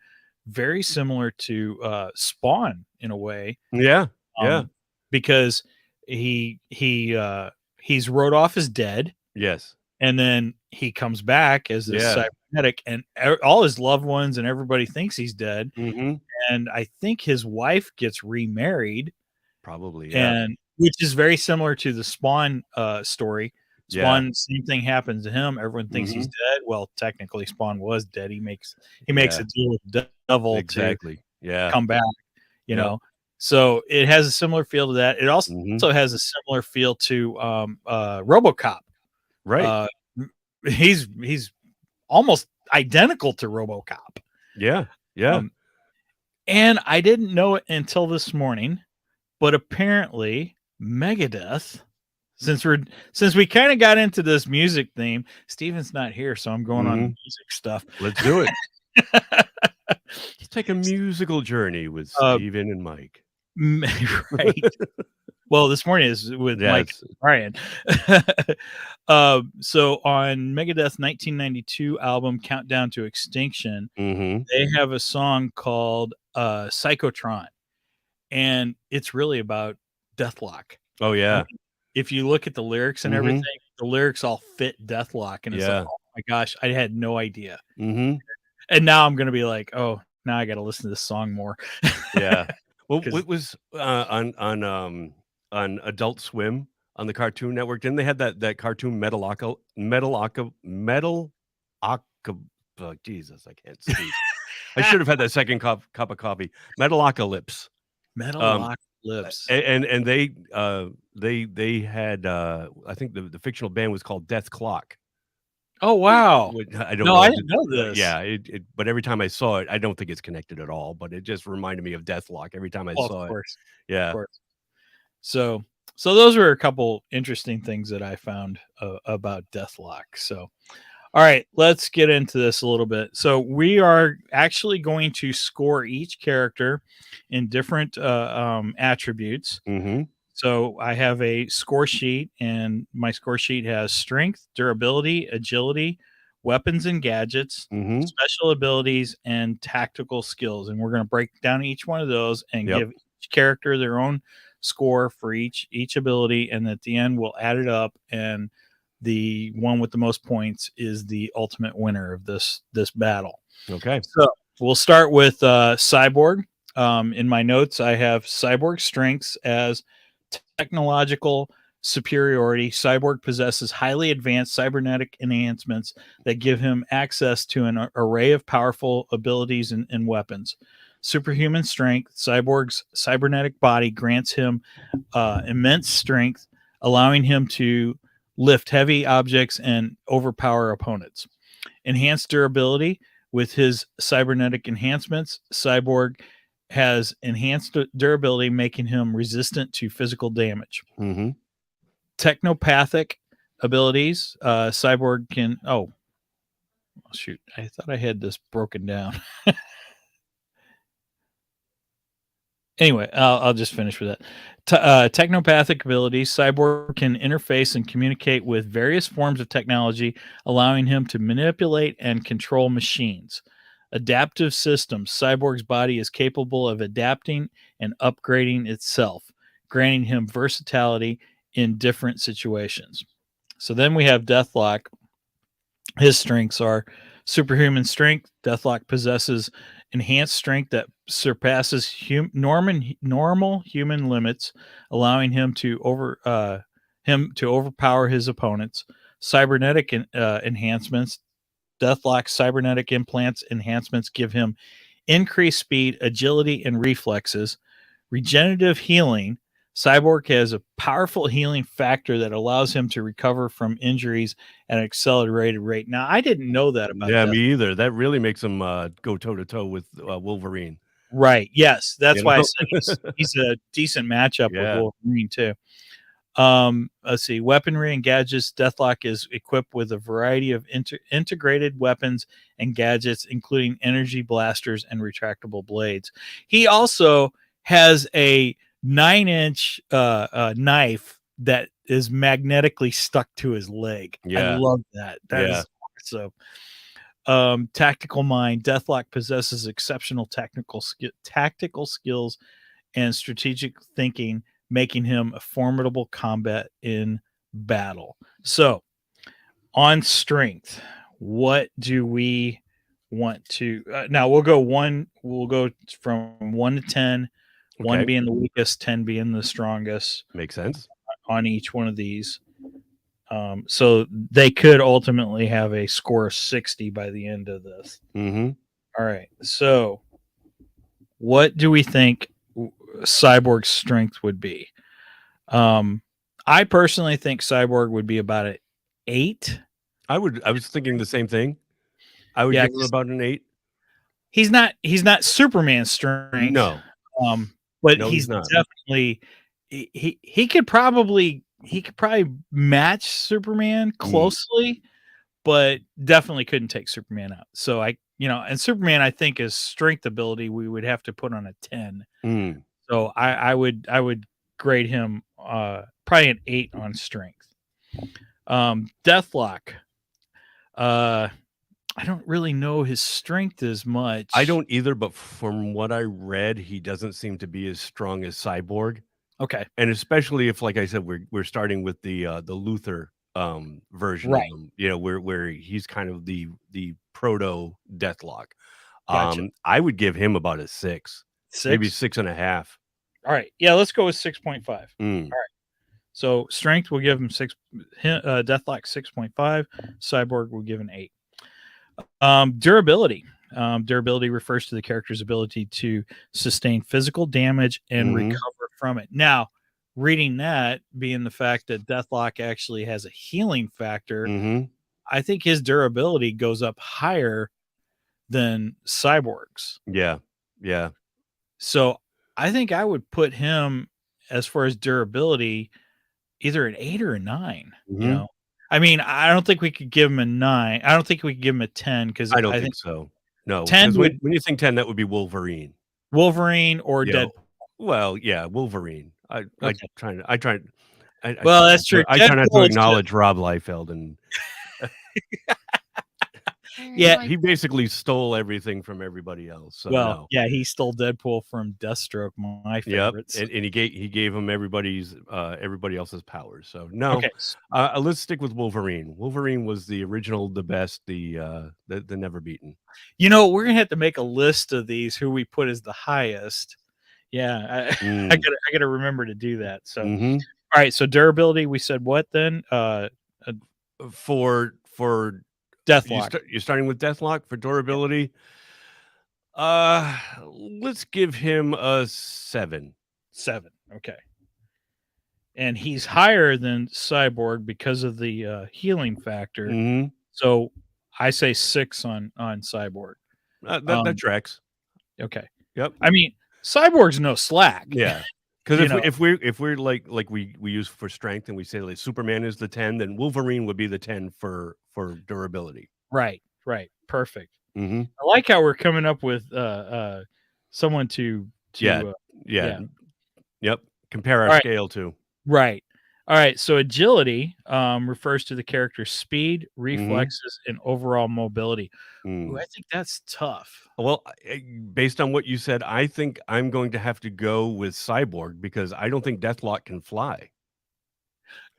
very similar to Spawn in a way. Yeah, yeah. Because he's wrote off as dead. Yes. And then he comes back as this cybernetic, and all his loved ones and everybody thinks he's dead. Mm-hmm. And I think his wife gets remarried. Probably, yeah. And which is very similar to the Spawn story. Spawn, same thing happens to him. Everyone thinks he's dead. Well, technically, Spawn was dead. He makes a deal with the devil to come back. You know, so it has a similar feel to that. It also has a similar feel to RoboCop. Right. He's almost identical to RoboCop. Yeah. Yeah. And I didn't know it until this morning, but apparently Megadeth. Since we kind of got into this music theme, Steven's not here, so I'm going on music stuff. Let's do it. Let's take a musical journey with Steven and Mike. Right. Well, this morning is with Mike and Brien. So on Megadeth's 1992 album Countdown to Extinction, they have a song called Psychotron, and it's really about Deathlok. Oh yeah. If you look at the lyrics and everything, the lyrics all fit Deathlok, and it's like, oh my gosh, I had no idea. And now I'm gonna be like, oh, now I got to listen to this song more. Yeah. Well, it was on Adult Swim on the Cartoon Network. Didn't they have that cartoon Metalocalypse? Jesus, I can't speak. I should have had that second cup of coffee. Metalocalypse. Metalocalypse. And they had I think the fictional band was called Death Clock. Oh wow! I don't know. I didn't know this. Yeah, but every time I saw it, I don't think it's connected at all. But it just reminded me of Deathlock every time I saw it. Yeah. Of course. So those were a couple interesting things that I found about Deathlok. So, all right, let's get into this a little bit. So we are actually going to score each character in different attributes. So I have a score sheet, and my score sheet has strength, durability, agility, weapons and gadgets, special abilities, and tactical skills. And we're going to break down each one of those and give each character their own score for each ability. And at the end, we'll add it up, and the one with the most points is the ultimate winner of this battle. Okay. So we'll start with Cyborg. In my notes, I have Cyborg strengths as technological superiority. Cyborg possesses highly advanced cybernetic enhancements that give him access to an array of powerful abilities and weapons. Superhuman strength. Cyborg's cybernetic body grants him immense strength, allowing him to lift heavy objects and overpower opponents. Enhanced durability. With his cybernetic enhancements, Cyborg has enhanced durability, making him resistant to physical damage. Technopathic abilities. Cyborg can... Oh, shoot. I thought I had this broken down. Anyway, I'll just finish with that. Technopathic abilities. Cyborg can interface and communicate with various forms of technology, allowing him to manipulate and control machines. Adaptive systems. Cyborg's body is capable of adapting and upgrading itself, granting him versatility in different situations. So then we have Deathlok. His strengths are superhuman strength. Deathlok possesses enhanced strength that surpasses normal human limits, allowing him to overpower his opponents. Cybernetic enhancements. Deathlok's cybernetic implants enhancements give him increased speed, agility, and reflexes. Regenerative healing. Cyborg has a powerful healing factor that allows him to recover from injuries at an accelerated rate. Now, I didn't know that about Yeah, that. me either. That really makes him go toe to toe with Wolverine. Right. Yes. That's You why I know? said he's a decent matchup with Yeah. Wolverine, too. Let's see. Weaponry and gadgets. Deathlok is equipped with a variety of integrated weapons and gadgets, including energy blasters and retractable blades. He also has a 9-inch knife that is magnetically stuck to his leg. Yeah. I love that. That is awesome. Tactical mind. Deathlok possesses exceptional tactical skills and strategic thinking, making him a formidable combat in battle. So, on strength, what do we want to? Now we'll go one. We'll go from 1 to 10. Okay. 1 being the weakest, 10 being the strongest. Makes sense. On each one of these. So they could ultimately have a score of 60 by the end of this. Mm-hmm. All right. So, what do we think Cyborg's strength would be? I personally think Cyborg would be about an 8. I was thinking the same thing. I would give him about an 8. He's not Superman strength. No. But No, he's he's not. definitely he could probably match Superman closely, but definitely couldn't take Superman out. So and Superman, I think, his strength ability we would have to put on a 10. Mm. So I would grade him probably an 8 on strength. Deathlok. I don't really know his strength as much. I don't either, but from what I read, he doesn't seem to be as strong as Cyborg. Okay. And especially if, like I said, we're starting with the Luthor version of him, where he's kind of the proto Deathlok. Gotcha. I would give him about a 6. Maybe 6.5. All right. Yeah, let's go with 6.5. Mm. All right. So strength will give him 6. Deathlok 6.5. Cyborg will give an 8. Durability. Durability refers to the character's ability to sustain physical damage and recover from it. Now, reading that, being the fact that Deathlok actually has a healing factor, I think his durability goes up higher than Cyborg's. Yeah. Yeah. So I think I would put him, as far as durability, either an 8 or a 9. You know, I mean, I don't think we could give him a 9. I don't think we could give him a 10 because I don't think so. No, 10 when you think 10, that would be Wolverine. Wolverine or Deadpool. Well, yeah, Wolverine. I try. Well, that's true. I try not to Deadpool is acknowledge Rob Liefeld, and Yeah. he basically stole everything from everybody else. So no. Yeah, he stole Deadpool from Deathstroke, my favorites. Yep, and he gave him everybody else's powers. So no, Okay. Let's stick with Wolverine. Wolverine was the original, the best, the never beaten. You know, we're gonna have to make a list of these who we put as the highest. Yeah, I gotta remember to do that. So, all right. So durability, we said what then? For Deathlok. You're starting with Deathlok for durability. Let's give him a 7. 7. Okay. And he's higher than Cyborg because of the healing factor. So I say 6 on Cyborg. That tracks. Okay. Yep. I mean, Cyborg's no slack. Yeah. Because if we're like we use for strength and we say like Superman is the 10, then Wolverine would be the 10 for durability. Right. Perfect. I like how we're coming up with someone to Yep. Compare our scale to. Right. All right. So agility refers to the character's speed, reflexes, and overall mobility. Ooh, I think that's tough. Well, based on what you said, I think I'm going to have to go with Cyborg because I don't think Deathlok can fly.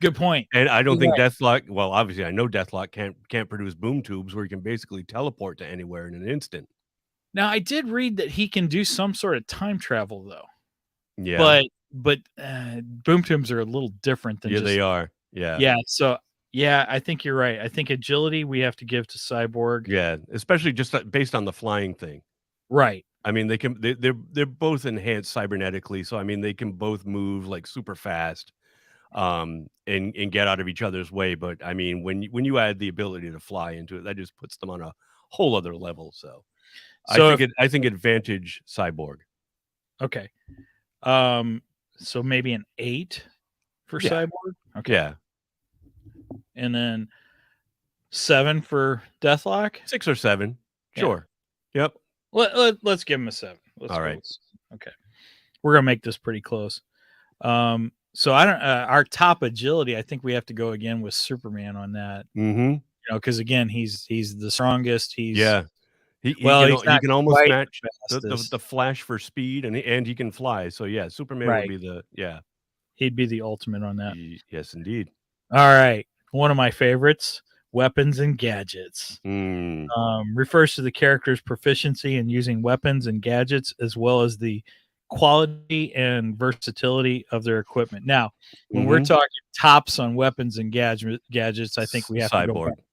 Good point. And I don't think Deathlok. Well, obviously, I know Deathlok can't produce boom tubes where he can basically teleport to anywhere in an instant. Now, I did read that he can do some sort of time travel, though. Yeah, but boom tubes are a little different than they are. Yeah, yeah. So yeah, I think you're right. I think agility we have to give to Cyborg. Yeah, especially just based on the flying thing. Right. I mean, they're both enhanced cybernetically, so I mean, they can both move like super fast, and get out of each other's way. But I mean, when you add the ability to fly into it, that just puts them on a whole other level. So, So I think advantage cyborg. okay. So maybe an 8 for Yeah. Cyborg. Okay. Yeah, And then 7 for Deathlock. 6 or 7, Yeah. sure. Yep. Let's give him a 7. Let's All go right. with 7. Okay. We're gonna make this pretty close. So I don't. Our top agility. I think we have to go again with Superman on that. Mm-hmm. You know, because again, he's the strongest. He's Yeah. He he's he not can almost quite match the the fastest. Flash for speed, and he can fly. So yeah, Superman would Right. be the He'd be the ultimate on that. yes, indeed. All right. One of my favorites, weapons and gadgets. Mm. Refers to the character's proficiency in using weapons and gadgets, as well as the quality and versatility of their equipment. Now, when we're Mhm. talking tops on weapons and gadgets, I think we have to go Cyborg. back.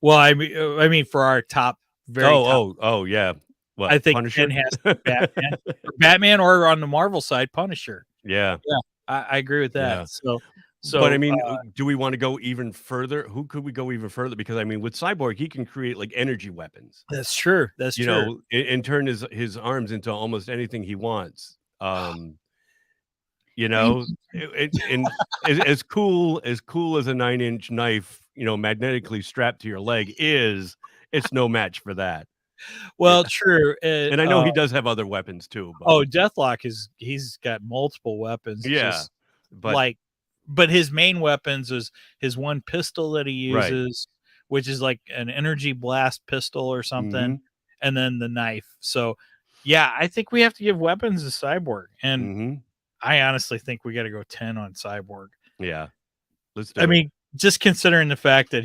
Well, I mean, for our top, very top, Oh, yeah. What, I think Punisher? 10 has to be Batman, or Batman, or on the Marvel side, Punisher. Yeah. Yeah, I agree with that. Yeah. So, But I mean, do we want to go even further? Who could we go even further? Because I mean, with Cyborg, he can create like energy weapons. that's true. That's You true. know, and turn his arms into almost anything he wants. You know, and as cool as a 9-inch knife, you know, magnetically strapped to your leg is, it's no match for that. Well, Yeah. true. And I know he does have other weapons too. But, Oh, Deathlock he's got multiple weapons. yeah, Just but but his main weapons is his one pistol that he Right. uses, which is like an energy blast pistol or something, Mhm. and then the knife. So, yeah, I think we have to give weapons to Cyborg, and Mhm. I honestly think we got to go 10 on Cyborg. Yeah, let's do I it. mean, just considering the fact that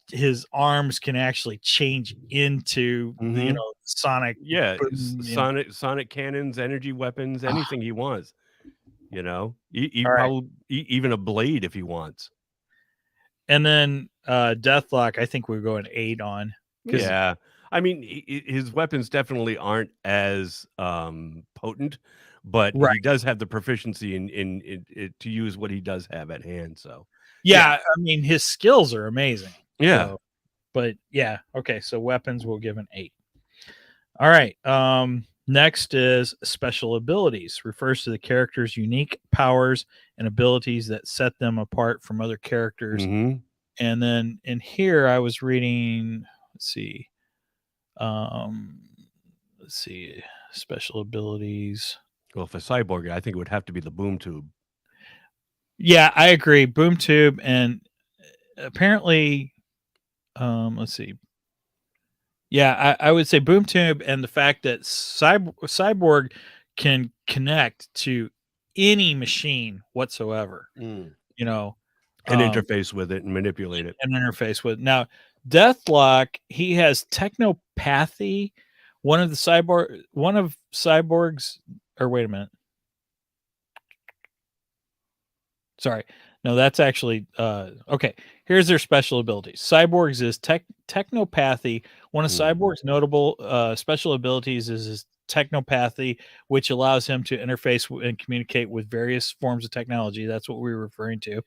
his arms can actually change into you Mhm. know, sonic. Yeah, boom, you know. sonic cannons, energy weapons, anything he wants. You know, All right. probably even a blade if he wants. And then Deathlock, I think we're going 8 on. 'Cause- Yeah, I mean, his weapons definitely aren't as potent, but he Right. does have the proficiency in to use what he does have at hand. So Yeah, I mean, his skills are amazing. yeah, So, but yeah, okay. So weapons will give an 8. All right. Next is special abilities. Refers to the character's unique powers and abilities that set them apart from other characters. Mhm. And then in here, I was reading. Let's see. Special abilities. Well, for Cyborg, I think it would have to be the boom tube. Yeah, I agree. Boom tube, and apparently, let's see. Yeah, I would say boom tube, and the fact that Cyborg can connect to any machine whatsoever. Mm. You know, And interface with it and manipulate it. and interface with. Now, Deathlock, he has technopathy. One of Cyborg's, or wait a minute. Sorry. No, that's actually okay. Here's their special abilities. Cyborg's is technopathy. One of Cyborg's notable special abilities is his technopathy, which allows him to interface and communicate with various forms of technology. That's what we were referring to.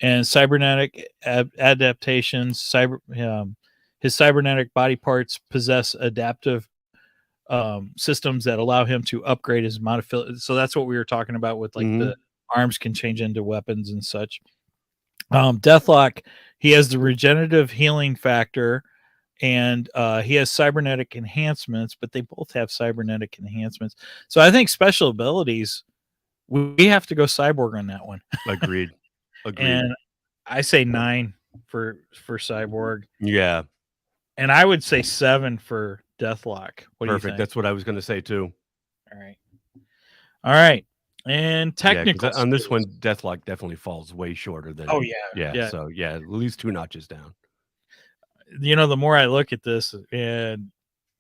And cybernetic adaptations. His cybernetic body parts possess adaptive systems that allow him to upgrade his modifier. So that's what we were talking about with like the arms can change into weapons and such. Deathlock, he has the regenerative healing factor, and he has cybernetic enhancements, but they both have cybernetic enhancements. So I think special abilities, we have to go Cyborg on that one. Agreed. And I say 9 for Cyborg. Yeah. And I would say 7 for Deathlock. What do you think? That's what I was going to say too. All right. And technical on this one, Deathlock definitely falls way shorter than. Oh yeah. So yeah, at least 2 notches down. You know, the more I look at this, and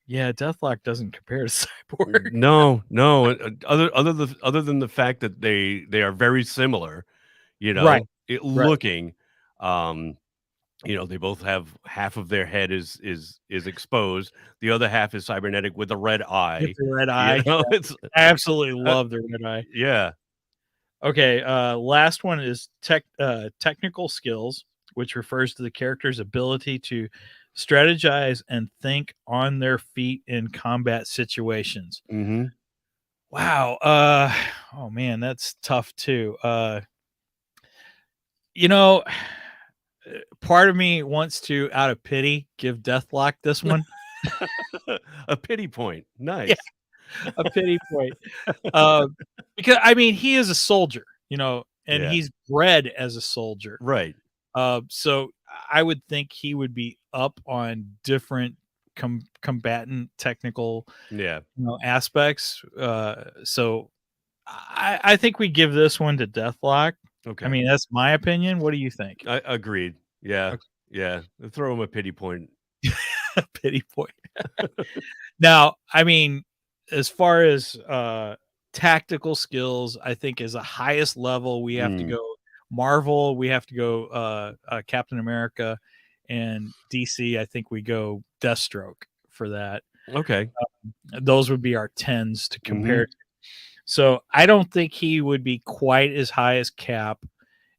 yeah, Deathlock doesn't compare to Cyborg. No. Other than the fact that they are very similar, you know, Right. looking. You know, they both have half of their head is exposed. The other half is cybernetic with a red eye. With the red eye. You know, Yeah. it's I absolutely love the red eye. yeah. Okay, last one is technical skills, which refers to the character's ability to strategize and think on their feet in combat situations. Mm-hmm. Wow. Oh man, that's tough too. Part of me wants to, out of pity, give Deathlok this one. A pity point. Nice. Yeah. A pity point. Because I mean, he is a soldier, and Yeah. he's bred as a soldier. Right. So I would think he would be up on different combatant technical aspects. So I think we give this one to Deathlok. Okay. I mean, that's my opinion. What do you think? I agreed. Yeah. Okay. Yeah. Throw him a pity point. A pity point. Now, I mean, as far as tactical skills, I think is the highest level. We have to go Marvel. We have to go Captain America, and DC. I think we go Deathstroke for that. Okay. Those would be our 10s to compare to. So I don't think he would be quite as high as Cap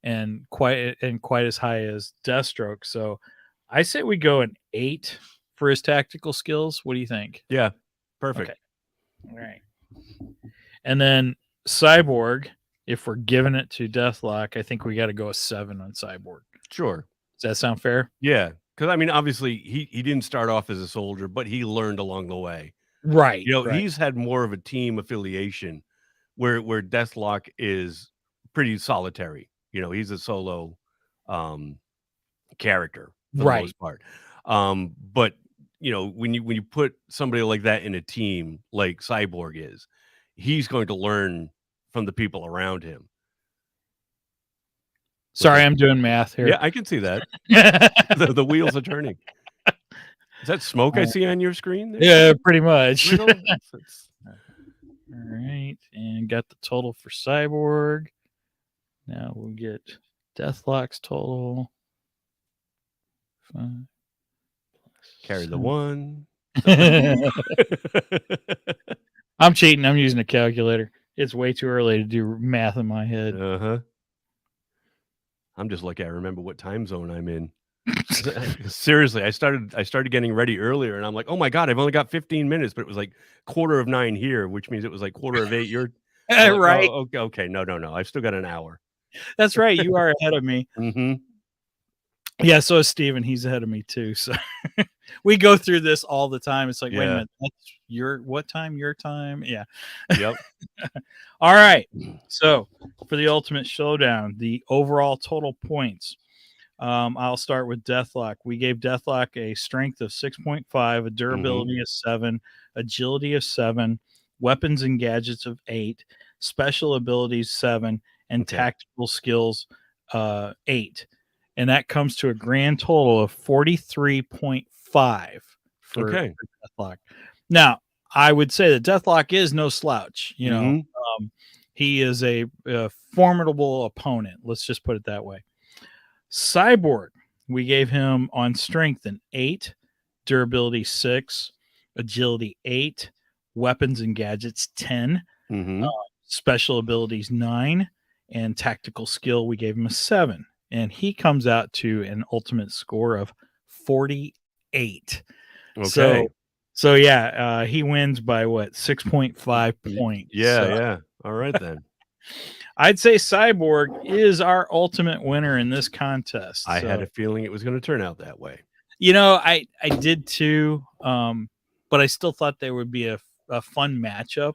and quite as high as Deathstroke. So I say we go an 8 for his tactical skills. What do you think? Yeah. Perfect. Okay. All right. And then Cyborg, if we're giving it to Deathlok, I think we got to go a 7 on Cyborg. Sure. Does that sound fair? Yeah. Because I mean, obviously he didn't start off as a soldier, but he learned along the way. Right. He's had more of a team affiliation where Deathlok is pretty solitary. He's a solo character for the most part. But when you put somebody like that in a team like Cyborg is, he's going to learn from the people around him. Sorry, I'm doing math here. Yeah, I can see that. the wheels are turning. Is that smoke I see on your screen there? Yeah, pretty much. All right, and got the total for Cyborg. Now we'll get Deathlok's total. 5 Carry the 1. I'm cheating. I'm using a calculator. It's way too early to do math in my head. I'm just lucky I remember what time zone I'm in. Seriously, I started getting ready earlier, and I'm like, oh my god, I've only got 15 minutes, but it was like 9:15 here, which means it was like 8:15 your right. Oh, okay. No. I've still got an hour. That's right. You are ahead of me. Mm-hmm. Yeah, so is Steven. He's ahead of me too. So we go through this all the time. It's like, wait a minute, that's what time? Your time? Yeah. Yep. All right. So for the ultimate showdown, the overall total points. I'll start with Deathlok. We gave Deathlok a strength of 6.5, a durability of 7, agility of 7, weapons and gadgets of 8, special abilities 7, and tactical skills 8. And that comes to a grand total of 43.5 for Deathlok. Now, I would say that Deathlok is no slouch. He is a formidable opponent. Let's just put it that way. Cyborg, we gave him on strength an 8, durability 6, agility 8, weapons and gadgets 10, special abilities 9, and tactical skill we gave him a 7. And he comes out to an ultimate score of 48. Okay. So yeah, he wins by 6.5 points. Yeah. All right then. I'd say Cyborg is our ultimate winner in this contest. I had a feeling it was going to turn out that way. I did too, but I still thought there would be a fun matchup.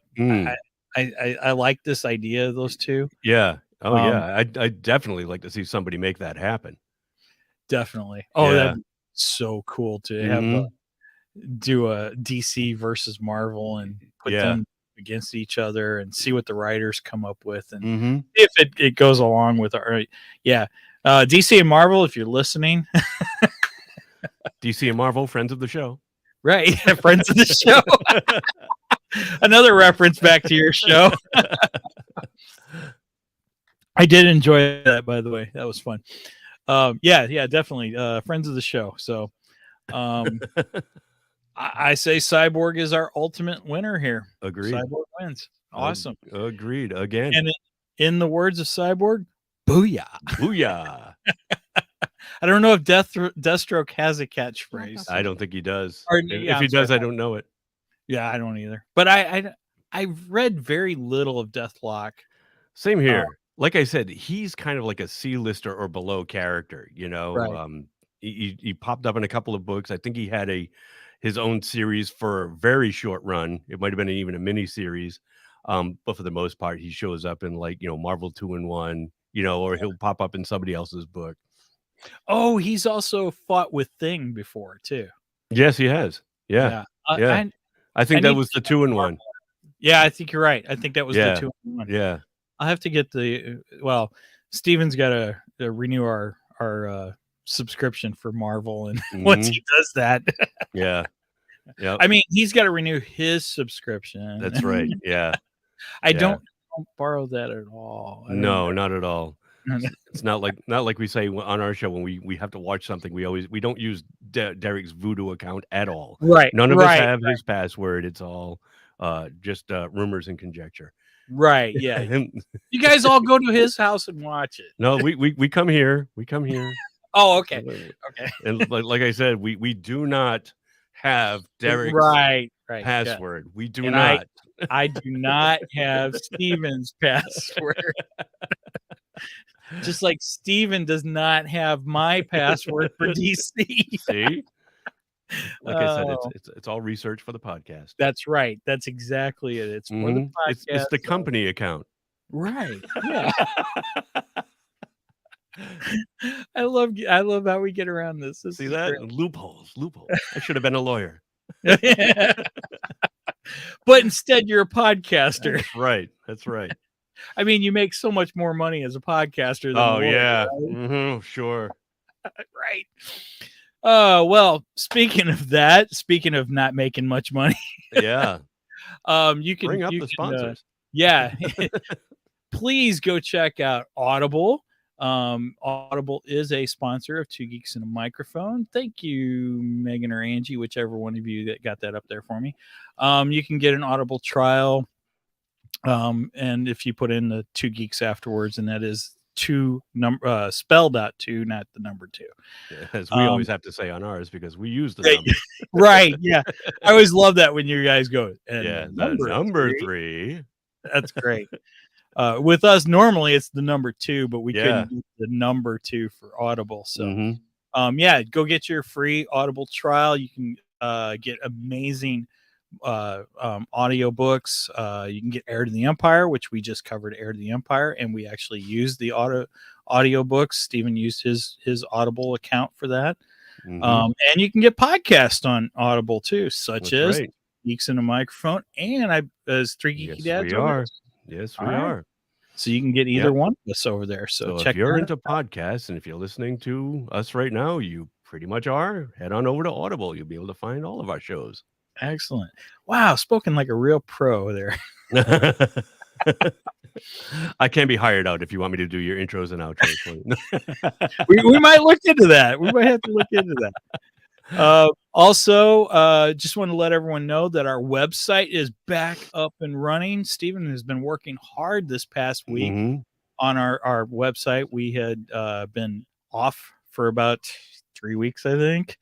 I like this idea of those two. Yeah. Oh, yeah. I definitely like to see somebody make that happen. Definitely. Oh, that'd be so cool to have do a DC versus Marvel and put them against each other and see what the writers come up with and if it goes along with our DC and Marvel, if you're listening. DC and Marvel, friends of the show. Right. Friends of the show. Another reference back to your show. I did enjoy that, by the way. That was fun. Yeah, definitely. Friends of the show. So, I say Cyborg is our ultimate winner here. Agreed. Cyborg wins. Awesome. Agreed. Again. And in the words of Cyborg, booyah. Booyah. I don't know if Deathstroke has a catchphrase. I don't think he does. Or, if he does, I don't know it. Yeah, I don't either. But I've read very little of Deathlok. Same here. Like I said, he's kind of like a C-lister or below character, Right. He popped up in a couple of books. I think he had his own series for a very short run. It might have been even a mini series. But for the most part, he shows up in Marvel 2-in-1, or he'll pop up in somebody else's book. Oh, he's also fought with Thing before too. Yes, he has. Yeah. I think that was the 2-in-1. Yeah, I think you're right. I think that was the 2-in-1. Yeah. I'll have to get Steven's got to renew our subscription for Marvel, and once he does that, yeah. I mean, he's got to renew his subscription. That's right. Yeah. I don't borrow that at all. No, not at all. It's not like we say on our show when we have to watch something. We don't use Derek's Voodoo account at all. Right. None of us have his password. It's all just rumors and conjecture. Right. Yeah. You guys all go to his house and watch it. No, we come here. We come here. Oh, okay. Okay. And like I said, we do not have Derek's password. We do not. I do not have Steven's password. Just like Steven does not have my password for DC. See? Like I said, it's all research for the podcast. That's right. That's exactly it. It's for the podcast. It's the company account. Right. Yeah. I love how we get around this. See that? Great. Loopholes. I should have been a lawyer. But instead you're a podcaster. That's right. I mean, you make so much more money as a podcaster than a lawyer, yeah. Right? Sure. Right. Well, speaking of not making much money. Yeah. You can bring up the sponsors. Please go check out Audible. Audible is a sponsor of Two Geeks and a Microphone. Thank you, Megan or Angie, whichever one of you that got that up there for me. You can get an Audible trial. And if you put in the 2 Geeks afterwards, and that is spelled out 2, not the number 2. Yeah, as we always have to say on ours because we use the number. Right. Yeah. I always love that when you guys go. And number 3. That's great. With us, normally it's the number 2, but we couldn't do the number 2 for Audible. So, go get your free Audible trial. You can get amazing audio books. You can get Heir to the Empire, which we just covered Heir to the Empire, and we actually used the audio books. Steven used his Audible account for that. And you can get podcasts on Audible too, such as Geeks and a Microphone, and as 3 Geeky Dads. Yes, we are. So you can get either one of us over there. So check. If you're into podcasts and if you're listening to us right now, you pretty much are. Head on over to Audible. You'll be able to find all of our shows. Excellent. Wow, spoken like a real pro there. I can be hired out if you want me to do your intros and outros for you. we might look into that. We might have to look into that. Also, just want to let everyone know that our website is back up and running. Steven has been working hard this past week on our website. We had been off for about 3 weeks, I think.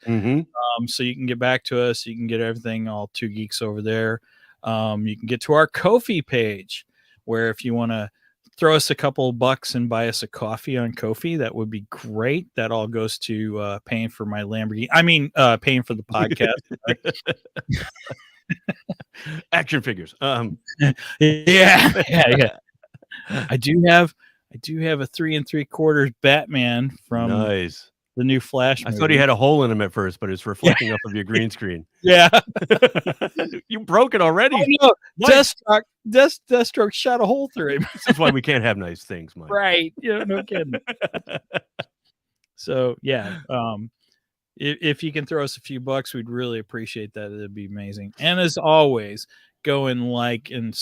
So you can get back to us. You can get everything, all 2 Geeks over there. You can get to our Ko-fi page, where if you want to throw us a couple of bucks and buy us a coffee on Ko-fi, that would be great. That all goes to paying for my Lamborghini. I mean, paying for the podcast. Action figures. Yeah. I do have a 3 3/4 Batman from the new Flash movie. I thought he had a hole in him at first, but it's reflecting off of your green screen. Yeah. You broke it already. Oh, no. Deathstroke shot a hole through him. This is why we can't have nice things, Mike. Right. Yeah, no kidding. So, yeah. If you can throw us a few bucks, we'd really appreciate that. It'd be amazing. And as always, go and like and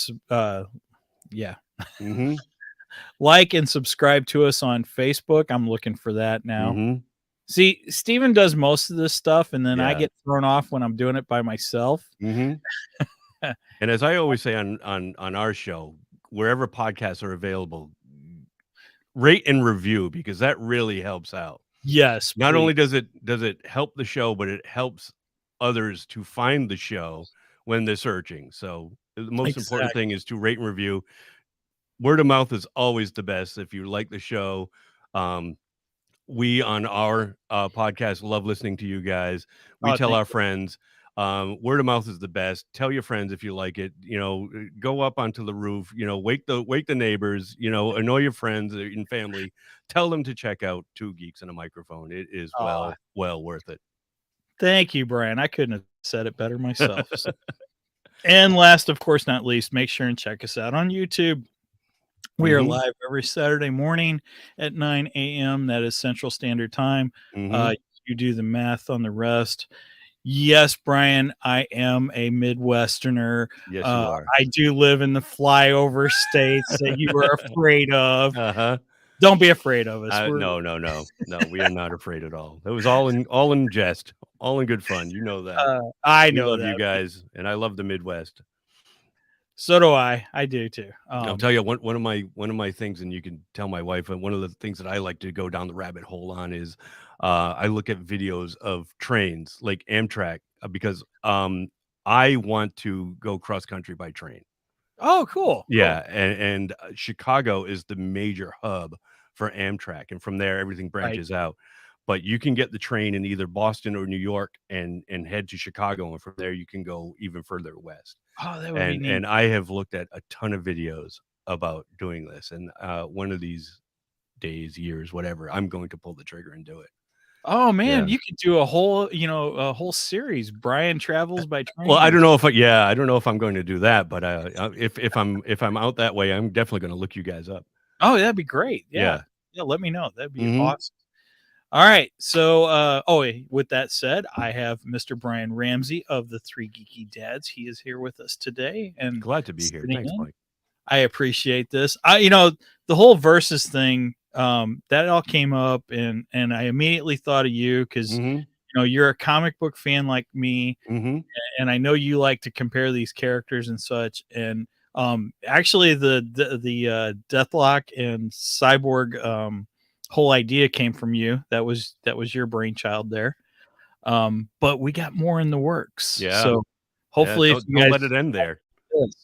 Like and subscribe to us on Facebook. I'm looking for that now. Mhm. See, Steven does most of this stuff, and then I Yeah. get thrown off when I'm doing it by myself. Mhm. And as I always say on our show, wherever podcasts are available, rate and review, because that really helps out. Yes, Not please. only does it help the show, but it helps others to find the show when they're searching. So the most important thing is to rate and review. Word of mouth is always the best. If you like the show, we on our podcast love listening to you guys. We Oh, tell thank our friends. Word of mouth is the best. Tell your friends if you like it. You know, go up onto the roof. You know, wake the neighbors. You know, annoy your friends and family. Tell them to check out Two Geeks and a Microphone. It is well worth it. Thank you, Brian. I couldn't have said it better myself. So. And last, of course, not least, make sure and check us out on YouTube. We are live every Saturday morning at 9 a.m. That is Central Standard Time. You do the math on the rest. Yes, Brian, I am a Midwesterner. Yes, you are. I do live in the flyover states that you were afraid of. Uh-huh. Don't be afraid of us. No. We are not afraid at all. It was all in jest, all in good fun. You know that. I We know love that. you guys, and I love the Midwest. So do I. I do too. I'll tell you one of my things, and you can tell my wife. And one of the things that I like to go down the rabbit hole on is, I look at videos of trains like Amtrak because I want to go cross country by train. Oh, cool. Yeah, and Chicago is the major hub for Amtrak, and from there everything branches out. But you can get the train in either Boston or New York and head to Chicago, and from there you can go even further west. Oh, that would be neat. And I have looked at a ton of videos about doing this, and one of these days, years, whatever, I'm going to pull the trigger and do it. Oh man, you could do a whole series. Brian travels by train. Well, I don't know if I'm going to do that, but if I'm out that way, I'm definitely going to look you guys up. Oh, that'd be great. Yeah. Let me know. That'd be awesome. All right. So, with that said, I have Mr. Brien Ramsey of the Three Geeky Dads. He is here with us today, and glad to be here. Thanks, Mike. I appreciate this. The whole versus thing, that all came up, and I immediately thought of you because you're a comic book fan like me, and I know you like to compare these characters and such. And actually, the Deathlok and Cyborg whole idea came from you. That was your brainchild there. But we got more in the works. Yeah. So hopefully, if you guys don't let it end there.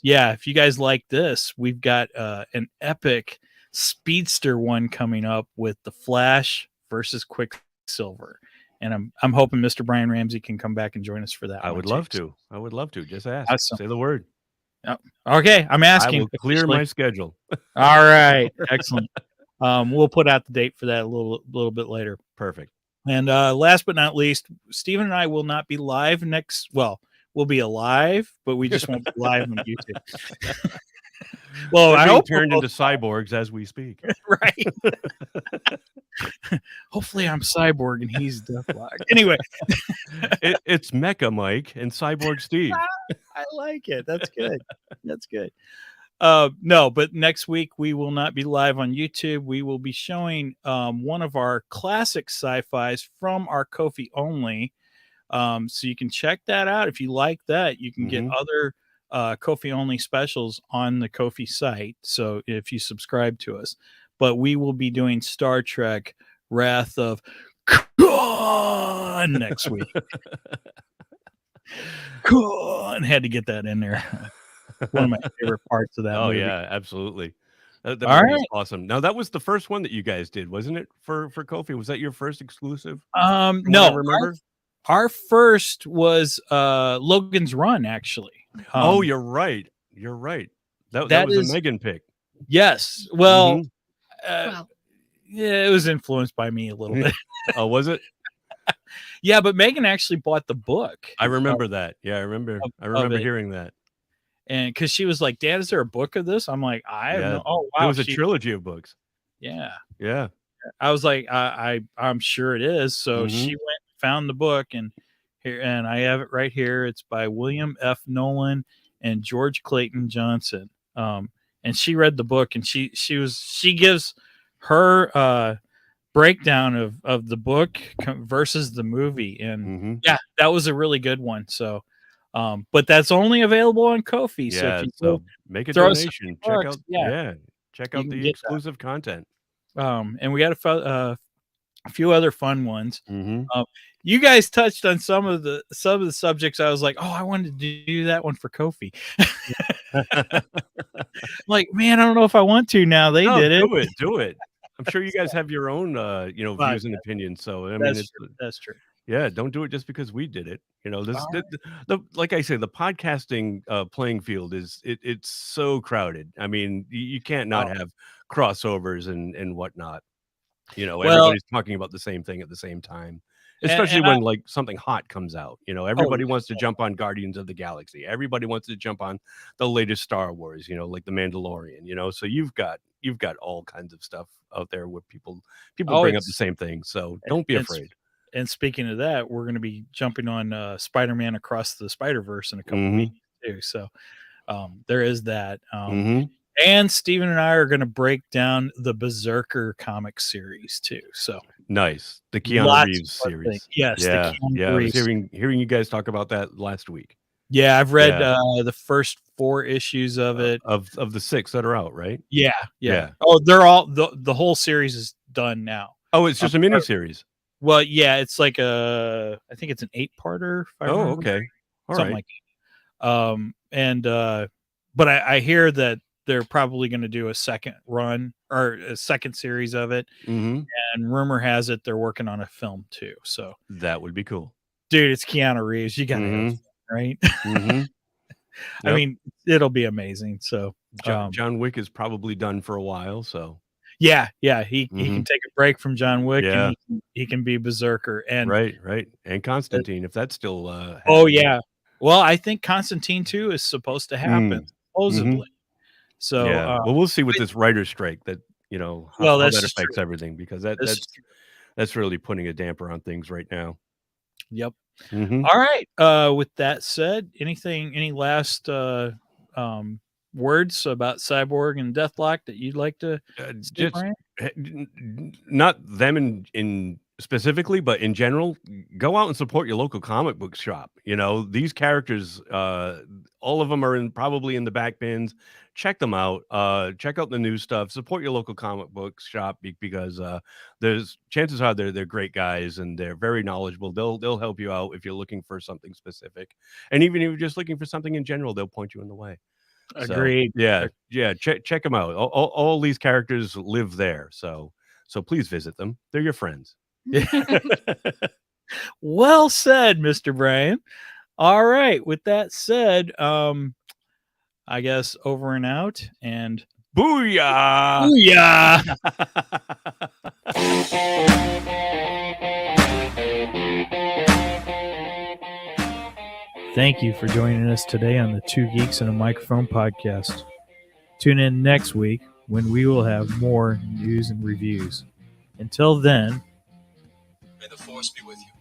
Yeah, if you guys like this, we've got an epic speedster one coming up with the Flash versus Quicksilver, and I'm hoping Mr. Brien Ramsey can come back and join us for that. I would love to. Just ask. Awesome. Say the word. Oh, okay, I'm asking. I will clear my schedule. All right, excellent. We'll put out the date for that a little bit later. Perfect. And last but not least, Steven and I will not be live next. Well, we'll be alive, but we just won't be live on YouTube. Well, I hope turned into cyborgs as we speak. Right. Hopefully, I'm Cyborg and he's Deathlok. Anyway, it's Mecha Mike and Cyborg Steve. I like it. That's good. That's good. No, but next week we will not be live on YouTube. We will be showing one of our classic sci-fis from our Ko-fi only. So you can check that out. If you like that, you can get other Ko-fi only specials on the Ko-fi site. So if you subscribe to us, but we will be doing Star Trek Wrath of Khan next week. Khan, had to get that in there. One of my favorite parts of that movie. Yeah, absolutely. That All movie right. is awesome. Now that was the first one that you guys did, wasn't it? For Ko-fi, was that your first exclusive? No, remember. Our first was Logan's Run, actually. Oh, you're right. You're right. That was a Megan pick. Yes. Well, yeah, it was influenced by me a little bit. Oh, was it? Yeah, but Megan actually bought the book. I remember that. Yeah, I remember hearing that. And because she was like, "Dad, is there a book of this?" I'm like, "I have no." Oh, wow. It was a trilogy of books. Yeah. Yeah. I was like, I'm sure it is. So she went and found the book, and I have it right here. It's by William F. Nolan and George Clayton Johnson. And and she read the book, and she gives her breakdown of the book versus the movie, and yeah, that was a really good one. So but that's only available on Ko-fi. Yeah, So, if so you make a throw us donation. some Check bucks, out, check you out can the get exclusive content. and we got a few other fun ones. Mm-hmm. You guys touched on some of the subjects. I was like, oh, I wanted to do that one for Ko-fi. Like, man, I don't know if I want to now. They did it. Do it. I'm sure you guys have your own, views and opinions. So I mean, that's true. Yeah, don't do it just because we did it. The like I say, the podcasting playing field it's so crowded. I mean, you can't not have crossovers and whatnot. Everybody's talking about the same thing at the same time. Especially when like something hot comes out, everybody wants to jump on Guardians of the Galaxy. Everybody wants to jump on the latest Star Wars, like the Mandalorian, so you've got all kinds of stuff out there where people bring up the same thing. So don't be afraid. And speaking of that, we're going to be jumping on Spider-Man Across the Spider-Verse in a couple weeks too. So there is that. And Steven and I are going to break down the Berserker comic series too. So nice, the Keanu Reeves series. Yes, yeah. I was hearing you guys talk about that last week. Yeah, I've read the first 4 issues of it. Of the 6 that are out, right? Yeah. Oh, they're all the whole series is done now. Oh, it's just a mini series. Well, yeah, it's like I think it's an 8-parter. Oh, okay, all something right. Like that. But I hear that they're probably going to do a second run or a second series of it, and rumor has it they're working on a film too. So that would be cool, dude. It's Keanu Reeves. You got to have fun, right? I mean, it'll be amazing. So John Wick is probably done for a while. So yeah, he can take a break from John Wick, Yeah. and he can be Berserker, and right, and Constantine, if that's still oh yeah. Well, I think Constantine 2 is supposed to happen supposedly. So yeah, well, we'll see with this writer's strike that how that affects everything, because that's really putting a damper on things right now. Yep. All right. With that said, any last words about Cyborg and Deathlok that you'd like to say, Brian? Not them in specifically, but in general, go out and support your local comic book shop. These characters, all of them are probably in the back bins. Check them out. Check out the new stuff. Support your local comic book shop because there's chances are they're great guys and they're very knowledgeable. They'll help you out if you're looking for something specific, and even if you're just looking for something in general, they'll point you in the way. Agreed. So, yeah. Check them out. All these characters live there, so please visit them. They're your friends. Well said, Mr. Brian. All right. With that said, I guess over and out, and booyah! Thank you for joining us today on the Two Geeks and a Microphone podcast. Tune in next week when we will have more news and reviews. Until then, May the force be with you.